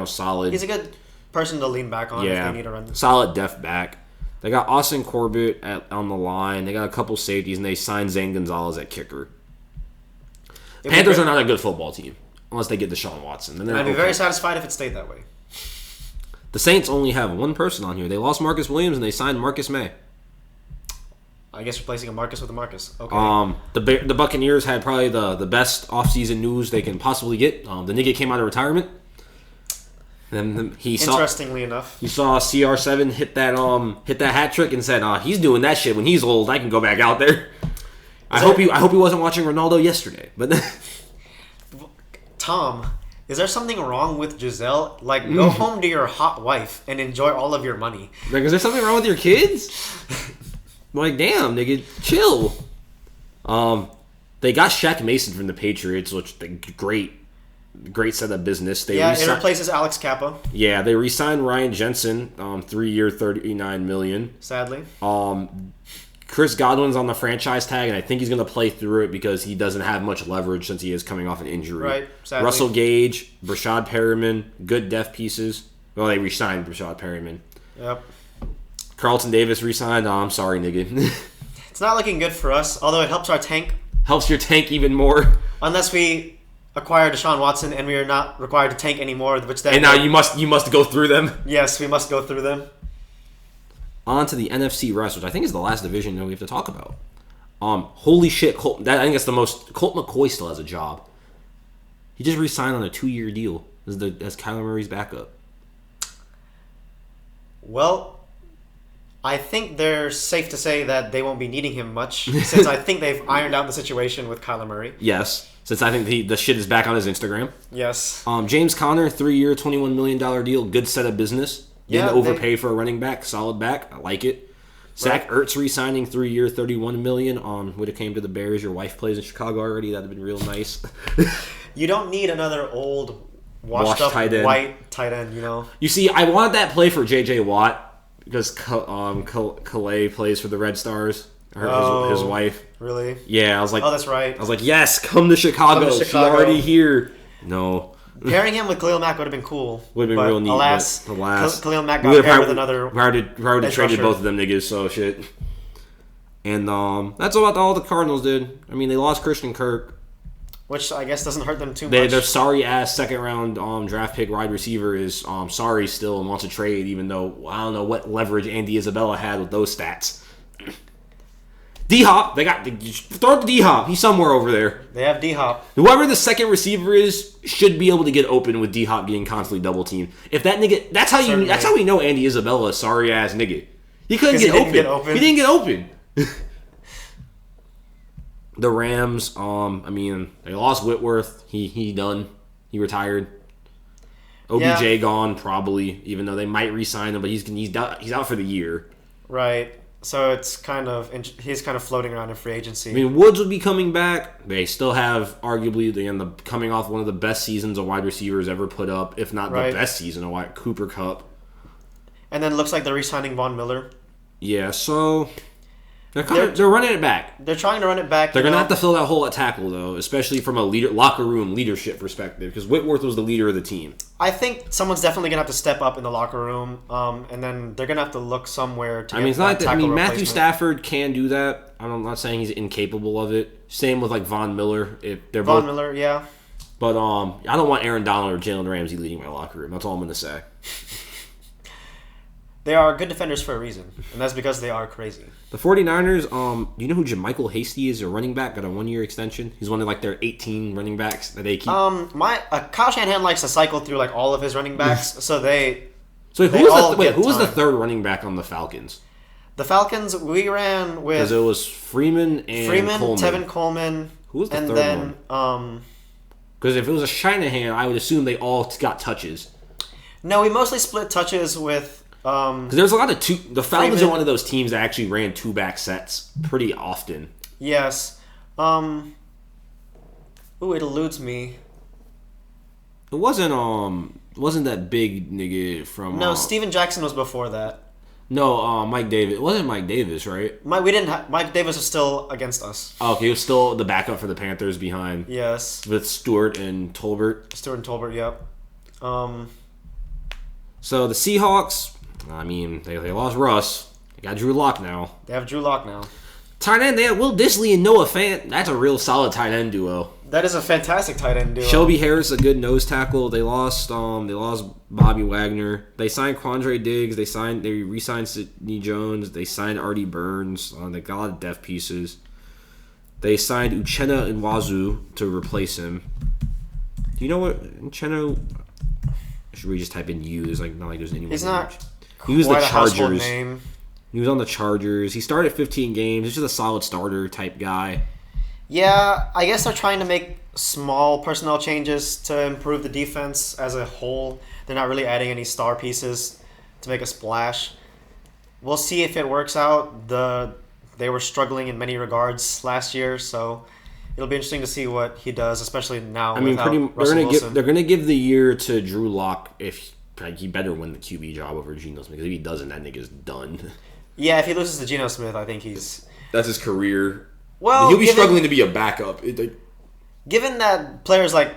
solid. He's a good person to lean back on if Yeah, they need to run this. solid def back. They got Austin Corbett on the line. They got a couple safeties, and they signed Zane Gonzalez at kicker. Panthers are not a good football team unless they get Deshaun Watson. Then they're I'd be okay. very satisfied if it stayed that way. The Saints only have one person on here. They lost Marcus Williams, and they signed Marcus May. I guess replacing a Marcus with a Marcus. Okay. The Buccaneers had probably the best offseason news they can possibly get. The nigga came out of retirement. And he saw Interestingly enough. CR7 hit that hat trick and said, he's doing that shit when he's old. I can go back out there. I hope he wasn't watching Ronaldo yesterday. But Tom, is there something wrong with Giselle? Like, go home to your hot wife and enjoy all of your money. like, is there something wrong with your kids? Like, damn, nigga, chill. They got Shaq Mason from the Patriots, which great set of business. It replaces Alex Kappa, Yeah, they re-signed Ryan Jensen, 3-year, $39 million. sadly. Chris Godwin's on the franchise tag, and I think he's going to play through it because he doesn't have much leverage since he is coming off an injury. Right, sadly. Russell Gage, Brashad Perriman, good def pieces. Well, they re-signed Brashad Perriman. Yep. Carlton Davis re-signed. Oh, I'm sorry, nigga. It's not looking good for us, although it helps our tank. Helps your tank even more. Unless we acquire Deshaun Watson and we are not required to tank anymore, which then... And now you must go through them. Yes, we must go through them. On to the NFC West, which I think is the last division that we have to talk about. Holy shit, I think that's the most... Colt McCoy still has a job. He just re-signed on a 2-year deal as Kyler Murray's backup. Well, I think they're safe to say that they won't be needing him much, since I think they've ironed out the situation with Kyler Murray. Yes, since I think the shit is back on his Instagram. Yes. James Conner, 3-year, $21 million deal. Good set of business. Didn't overpay for a running back. Solid back. I like it. Zach Ertz re-signing, 3-year, $31 million. Would have came to the Bears. Your wife plays in Chicago already. That'd have been real nice. You don't need another old, washed up tight end. white tight end, You see, I wanted that play for J.J. Watt because Calais plays for the Red Stars. His wife. Really? Yeah, I was like, Oh, that's right. I was like, yes, come to Chicago. Come to She's Chicago. already here. No. Pairing him with Khalil Mack would have been cool. Would have been but real neat. Alas, but alas. Khalil Mack got paired with another. We already edge traded rusher. both of them niggas, so shit. And that's about all the Cardinals did. I mean, they lost Christian Kirk. Which I guess doesn't hurt them too Their much. sorry ass second round draft pick wide receiver is sorry still and wants to trade, even though I don't know what leverage Andy Isabella had with those stats. D Hop, throw it to D Hop. He's somewhere over there. They have D Hop. Whoever the second receiver is should be able to get open with D Hop getting constantly double teamed. If that nigga, that's how we know Andy Isabella is sorry ass nigga. He couldn't get open. He didn't get open. The Rams, I mean, they lost Whitworth. He done. He retired. OBJ gone probably, even though they might re-sign him, but he's out for the year. Right. So it's he's kind of floating around in free agency. I mean, Woods would be coming back. They still have arguably coming off one of the best seasons a wide receivers ever put up, if not the best season of Cooper Kupp. And then it looks like they're re-signing Von Miller. Yeah, so They're running it back. They're trying to run it back. They're going to have to fill that hole at tackle, though, especially from a locker room leadership perspective, because Whitworth was the leader of the team. I think someone's definitely going to have to step up in the locker room, and then they're going to have to look somewhere to it's not that. Matthew Stafford can do that. I'm not saying he's incapable of it. Same with like Von Miller. Miller, yeah. But I don't want Aaron Donald or Jalen Ramsey leading my locker room. That's all I'm going to say. They are good defenders for a reason, and that's because they are crazy. The 49ers, do you know who JaMychal Hasty is? A running back, got a 1-year extension. He's one of like their 18 running backs that they keep. Kyle Shanahan likes to cycle through like all of his running backs, so they. So who was the third running back on the Falcons? The Falcons, we ran with because it was Freeman, Coleman. Tevin Coleman. Who was the third one? Because if it was a Shanahan, I would assume they all got touches. No, we mostly split touches with. Because there's a lot of the Falcons are one of those teams that actually ran 2-back sets pretty often. Yes. It eludes me. It wasn't that big nigga from. No, Steven Jackson was before that. No, Mike Davis. It wasn't Mike Davis, right? Mike Davis was still against us. Oh, okay, he was still the backup for the Panthers behind. Yes. With Stewart and Tolbert. Yep. So the Seahawks. They lost Russ. They got Drew Lock now. They have Drew Lock now. Tight end, they have Will Dissly and Noah Fant. That's a real solid tight end duo. That is a fantastic tight end duo. Shelby Harris, a good nose tackle. They lost Bobby Wagner. They signed Quandre Diggs. They re-signed Sidney Jones. They signed Artie Burns. They got a lot of depth pieces. They signed Uchenna Nwosu to replace him. Do you know what Uchenna? Should we just type in U? There's not like there's anyone. He's not. He was the Chargers. Name. He was on the Chargers. He started 15 games. He's just a solid starter type guy. Yeah, I guess they're trying to make small personnel changes to improve the defense as a whole. They're not really adding any star pieces to make a splash. We'll see if it works out. They were struggling in many regards last year, so it'll be interesting to see what he does, especially now. They're gonna give the year to Drew Lock if. He better win the QB job over Geno Smith. If he doesn't, that nigga's done. Yeah, if he loses to Geno Smith, I think that's his career. Well, he'll be struggling to be a backup. Given that players like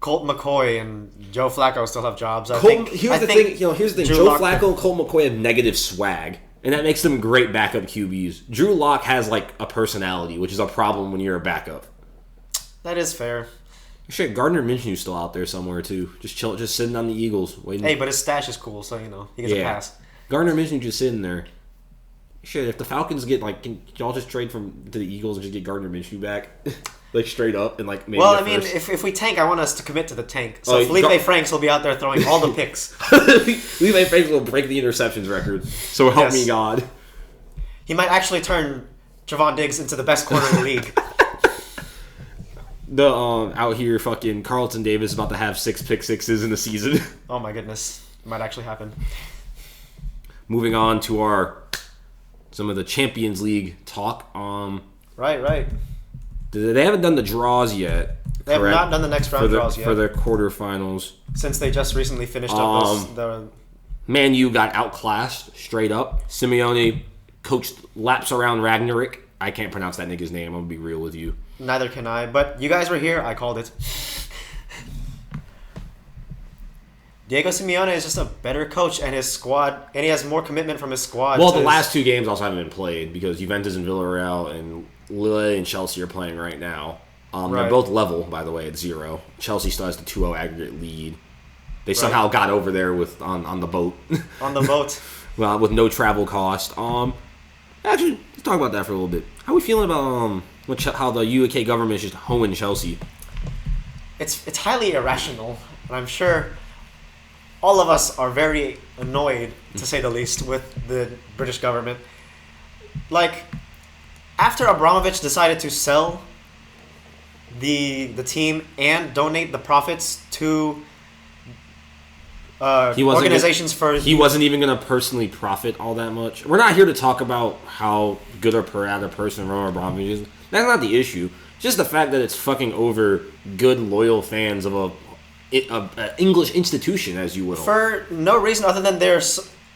Colt McCoy and Joe Flacco still have jobs, here's the thing. Joe Flacco and Colt McCoy have negative swag, and that makes them great backup QBs. Drew Lock has like a personality, which is a problem when you're a backup. That is fair. Shit, Gardner Minshew's still out there somewhere too, just sitting on the Eagles waiting. Hey, but his stash is cool, so he gets a pass. Gardner Minshew just sitting there. Shit, if the Falcons get can y'all just trade to the Eagles and just get Gardner Minshew back, straight up and maybe. Well, if we tank, I want us to commit to the tank. So Felipe Franks will be out there throwing all the picks. Felipe Franks will break the interceptions record. So help me God. He might actually turn Trevon Diggs into the best corner in the league. The out here fucking Carlton Davis about to have 6 pick sixes in the season. Oh my goodness, it might actually happen. Moving on to some of the Champions League talk. Right. They haven't done the draws yet. They have not done the next round draws yet for their quarterfinals. Since they just recently finished up the. Man U got outclassed straight up. Simeone coached laps around Ragnarok. I can't pronounce that nigga's name. I'm gonna be real with you. Neither can I, but you guys were here. I called it. Diego Simeone is just a better coach, and his squad, and he has more commitment from his squad. Well, the last 2 games also haven't been played because Juventus and Villarreal and Lille and Chelsea are playing right now. They're both level, by the way, at 0. Chelsea still has the 2-0 aggregate lead. They somehow got over there on the boat. On the boat. Well, with no travel cost. Actually, let's talk about that for a little bit. How are we feeling about how the UK government is just hoeing Chelsea? It's highly irrational, and I'm sure all of us are very annoyed, to say the least, with the British government. After Abramovich decided to sell the team and donate the profits to organizations he wasn't even going to personally profit all that much. We're not here to talk about how good or bad a person Roman Abramovich is. That's not the issue. Just the fact that it's fucking over good, loyal fans of a English institution, as you will. For no reason other than they're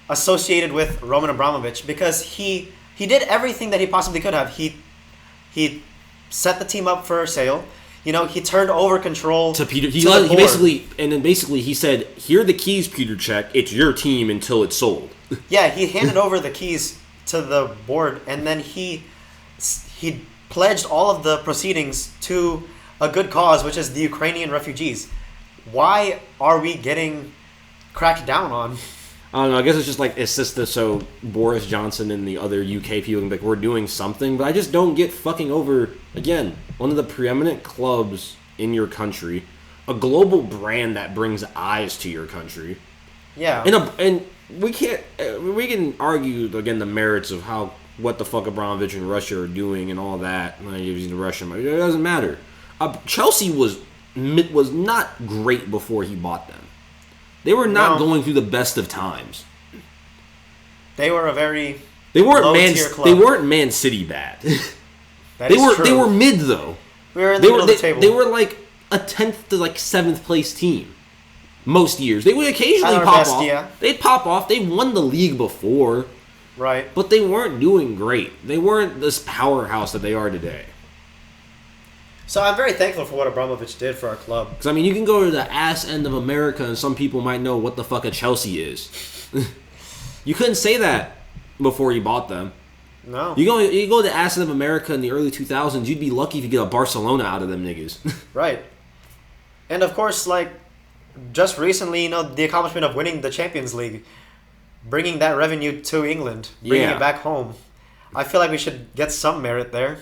associated with Roman Abramovich, because he He did everything that he possibly could have. He set the team up for a sale. You know, he turned over control to Peter. He the board. basically he said, "Here are the keys, Peter Cech. It's your team until it's sold." Yeah, he handed over the keys to the board, and then he pledged all of the proceedings to a good cause, which is the Ukrainian refugees. Why are we getting cracked down on? I don't know. I guess it's just so Boris Johnson and the other UK people can be like, we're doing something, but I just don't get fucking over, again, one of the preeminent clubs in your country, a global brand that brings eyes to your country. Yeah. And we can argue again the merits of what the fuck Abramovich and Russia are doing and all that. Like, using the Russian money, it doesn't matter. Chelsea was not great before he bought them. They were not going through the best of times. They were a very they weren't low-tier club. They weren't Man City bad. That is true. They were mid though. We were in the middle of the table. They were like a 10th to like 7th place team. Most years they would occasionally At our pop best, off. yeah. They'd pop off. They won the league before, right? but they weren't doing great. They weren't this powerhouse that they are today. So I'm very thankful for what Abramovich did for our club. Because, I mean, you can go to the ass end of America and some people might know what the fuck a Chelsea is. You couldn't say that before you bought them. No. You go to the ass end of America in the early 2000s, you'd be lucky if you get a Barcelona out of them niggas. Right. And, of course, like, just recently, you know, the accomplishment of winning the Champions League, bringing that revenue to England, bringing it back home. I feel like we should get some merit there.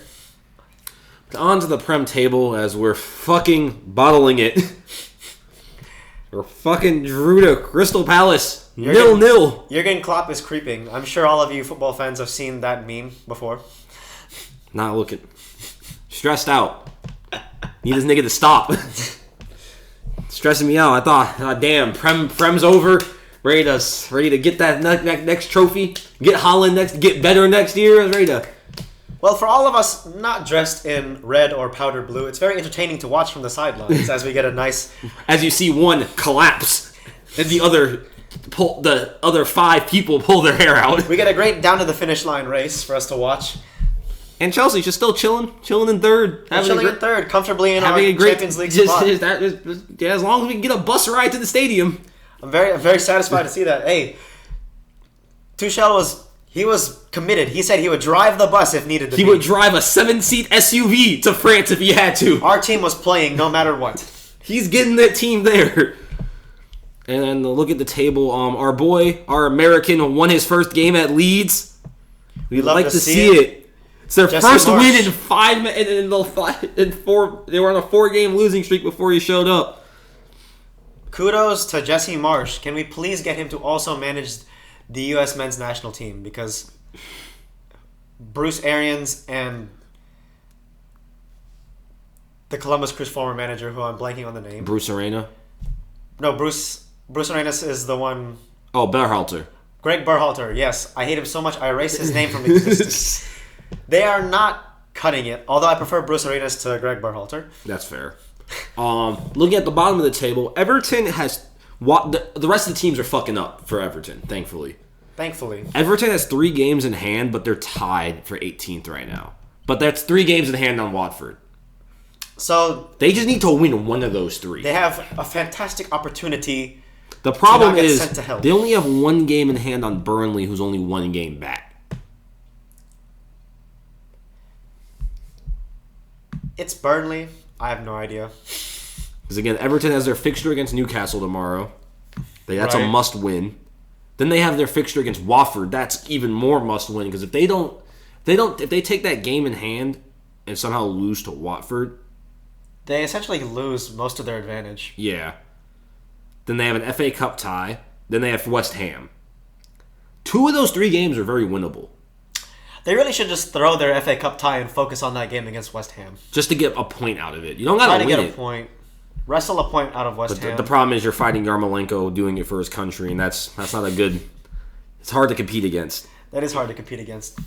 On to the Prem table as we're fucking bottling it. We're fucking drew to Crystal Palace. 0-0. Jurgen Klopp is creeping. I'm sure all of you football fans have seen that meme before. Not looking. Stressed out. Need this nigga to stop. Stressing me out. I thought, damn, Prem's over. Ready to get that next trophy. Get Holland next. Get better next year. I was ready to... Well, for all of us not dressed in red or powder blue, it's very entertaining to watch from the sidelines as we get a nice... As you see one collapse and the other 5 people pull their hair out. We get a great down-to-the-finish line race for us to watch. And Chelsea's just still chilling in third. Chilling in third, comfortably in our Champions League spot. As long as we can get a bus ride to the stadium. I'm very satisfied to see that. Hey, Tuchel was committed. He said he would drive the bus if needed to be. He would drive a 7-seat SUV to France if he had to. Our team was playing no matter what. He's getting that team there. And then look at the table. Our American, won his first game at Leeds. We'd like to see it. It's their first win in 5 in 4. They were on a 4-game losing streak before he showed up. Kudos to Jesse Marsch. Can we please get him to also manage the U.S. men's national team? Because Bruce Arians and the Columbus Crew former manager, who I'm blanking on the name. Bruce Arena? No, Bruce Arenas is the one... Oh, Berhalter. Greg Berhalter, yes. I hate him so much, I erased his name from existence. They are not cutting it, although I prefer Bruce Arenas to Greg Berhalter. That's fair. Looking at the bottom of the table, Everton has... The rest of the teams are fucking up for Everton, thankfully. Everton has 3 games in hand, but they're tied for 18th right now. But that's 3 games in hand on Watford. So they just need to win one of those 3. They have a fantastic opportunity. The problem is they only have 1 game in hand on Burnley, who's only 1 game back. It's Burnley. I have no idea. Because again, Everton has their fixture against Newcastle tomorrow. That's a must win. Then they have their fixture against Watford. That's even more must win because if they take that game in hand and somehow lose to Watford, they essentially lose most of their advantage. Yeah. Then they have an FA Cup tie. Then they have West Ham. 2 of those 3 games are very winnable. They really should just throw their FA Cup tie and focus on that game against West Ham. Just to get a point out of it. You don't got to win it. Get a point. Wrestle a point out of West Ham. The problem is you're fighting Yarmolenko doing it for his country, and that's not a good... It's hard to compete against. That is hard to compete against.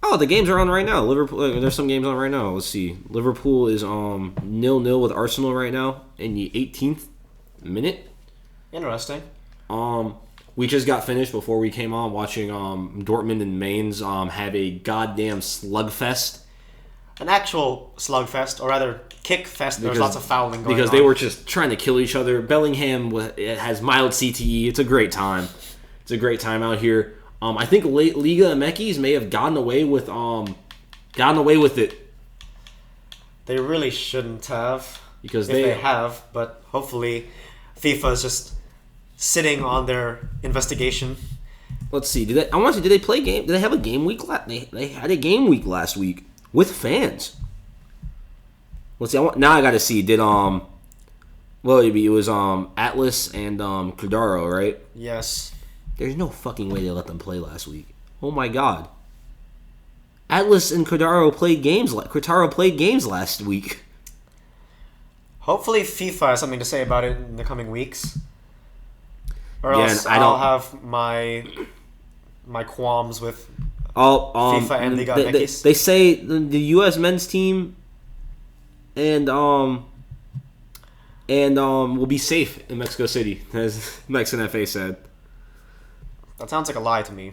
Oh, the games are on right now. Liverpool. There's some games on right now. Let's see. Liverpool is 0-0 with Arsenal right now in the 18th minute. Interesting. We just got finished before we came on watching Dortmund and Mainz have a goddamn slugfest. An actual slugfest, or rather kick fest. There's lots of fouling going on. Because they were just trying to kill each other. Bellingham it has mild CTE. It's a great time. It's a great time out here. I think Liga MX may have gotten away with it. They really shouldn't have. Because they have, but hopefully FIFA is just sitting on their investigation. Let's see. Did they play game? Did they have a game week? They had a game week last week with fans. Let's see. Now I got to see. Did it was Atlas and Cordaro, right? Yes. There's no fucking way they let them play last week. Oh my god. Atlas and Cordaro played games. Cordaro played games last week. Hopefully FIFA has something to say about it in the coming weeks. Or else I'll have my qualms with FIFA and Liga MX. They say the U.S. men's team and will be safe in Mexico City, as Mexican FA said. That sounds like a lie to me.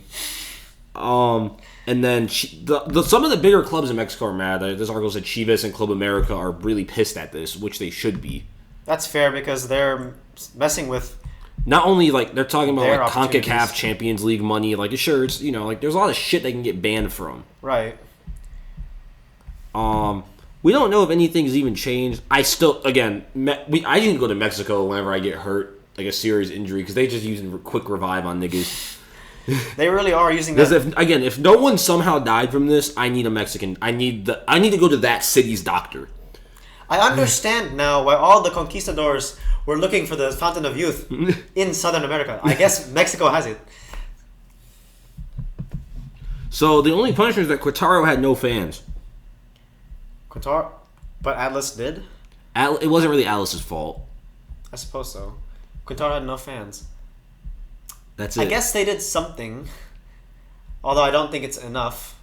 And then some of the bigger clubs in Mexico are mad. This article said Chivas and Club America are really pissed at this, which they should be. That's fair because they're messing with. Not only they're talking about CONCACAF Champions League money, sure it's there's a lot of shit they can get banned from. Right. We don't know if anything's even changed. I still I can go to Mexico whenever I get hurt, like a serious injury, because they just using quick revive on niggas. They really are using that. If no one somehow died from this, I need a Mexican. I need to go to that city's doctor. I understand now why all the conquistadors were looking for the Fountain of Youth in Southern America. I guess Mexico has it. So the only punishment is that Querétaro had no fans. Qatar, but Atlas did? It wasn't really Atlas's fault. I suppose so. Qatar had no fans. That's it. I guess they did something, although I don't think it's enough.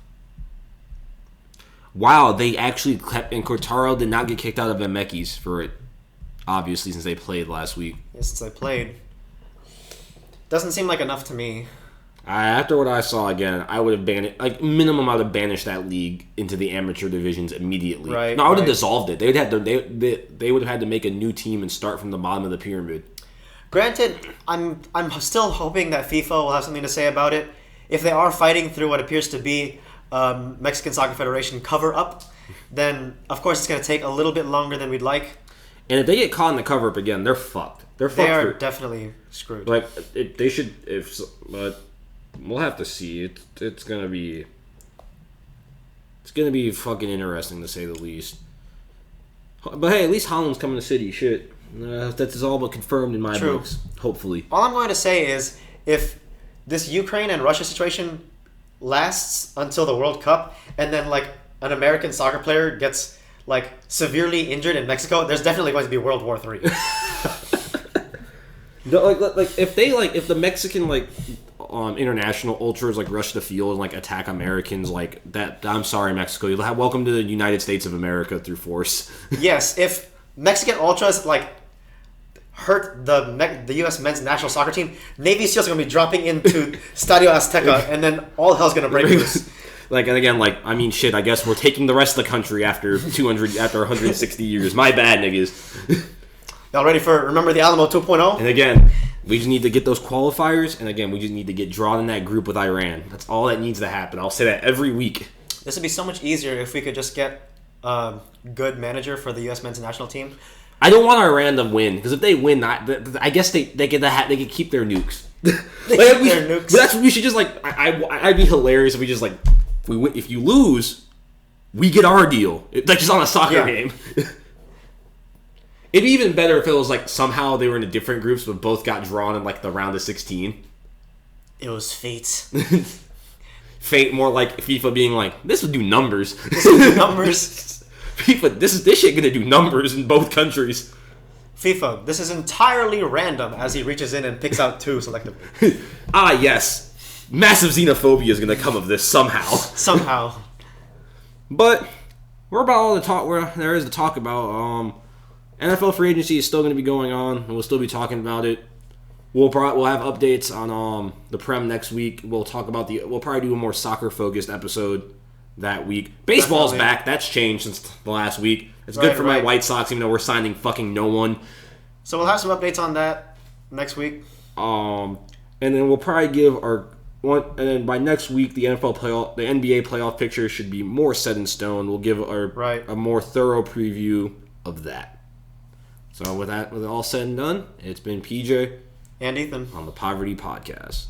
Wow, they actually kept, and Querétaro did not get kicked out of MX for it, obviously, since they played last week. Yeah, since they played. Doesn't seem like enough to me. After what I saw again, I would have banned it. Minimum, I would have banished that league into the amateur divisions immediately. Right. No, I would have dissolved it. They would have had to make a new team and start from the bottom of the pyramid. Granted, I'm still hoping that FIFA will have something to say about it. If they are fighting through what appears to be Mexican Soccer Federation cover-up, then of course it's going to take a little bit longer than we'd like. And if they get caught in the cover-up again, they're fucked. They are definitely screwed. They should, but we'll have to see. It's gonna be fucking interesting to say the least. But hey, at least Holland's coming to City. Shit. That is all but confirmed in my books. Hopefully. All I'm going to say is, if this Ukraine and Russia situation lasts until the World Cup, and then an American soccer player gets severely injured in Mexico, there's definitely going to be World War III. If the Mexican international ultras rush the field and attack Americans that, I'm sorry, Mexico, you'll have welcome to the United States of America through force. Yes, if Mexican ultras hurt the U.S. men's national soccer team, Navy SEALs are going to be dropping into Stadio Azteca, and then all hell's going to break loose. I guess we're taking the rest of the country after 160 years. My bad, niggas. Y'all ready for Remember the Alamo 2.0? And again, we just need to get those qualifiers, and again, we just need to get drawn in that group with Iran. That's all that needs to happen. I'll say that every week. This would be so much easier if we could just get a good manager for the U.S. men's national team. I don't want Iran to win, because if they win, I guess they could keep their nukes. Their nukes. But that's what we should just I'd be hilarious if we just if you lose, we get our deal. Just on a soccer game. It'd be even better if it was somehow they were in different groups, but both got drawn in the round of 16. It was fate. Fate, more like FIFA being this would do numbers. This would do numbers. FIFA, this shit gonna do numbers in both countries. FIFA, this is entirely random as he reaches in and picks out two selectively. Yes. Massive xenophobia is gonna come of this somehow. But we're about all the talk where there is to talk about. NFL free agency is still going to be going on, and we'll still be talking about it. We'll have updates on the Prem next week. We'll talk about we'll probably do a more soccer focused episode that week. Baseball's Definitely. back. That's changed since the last week. It's good for my White Sox, even though we're signing fucking no one. So we'll have some updates on that next week. And then we'll probably give our one. And then by next week, the NBA playoff picture should be more set in stone. We'll give a more thorough preview of that. So with it all said and done, it's been PJ And Ethan. on the Poverty Podcast.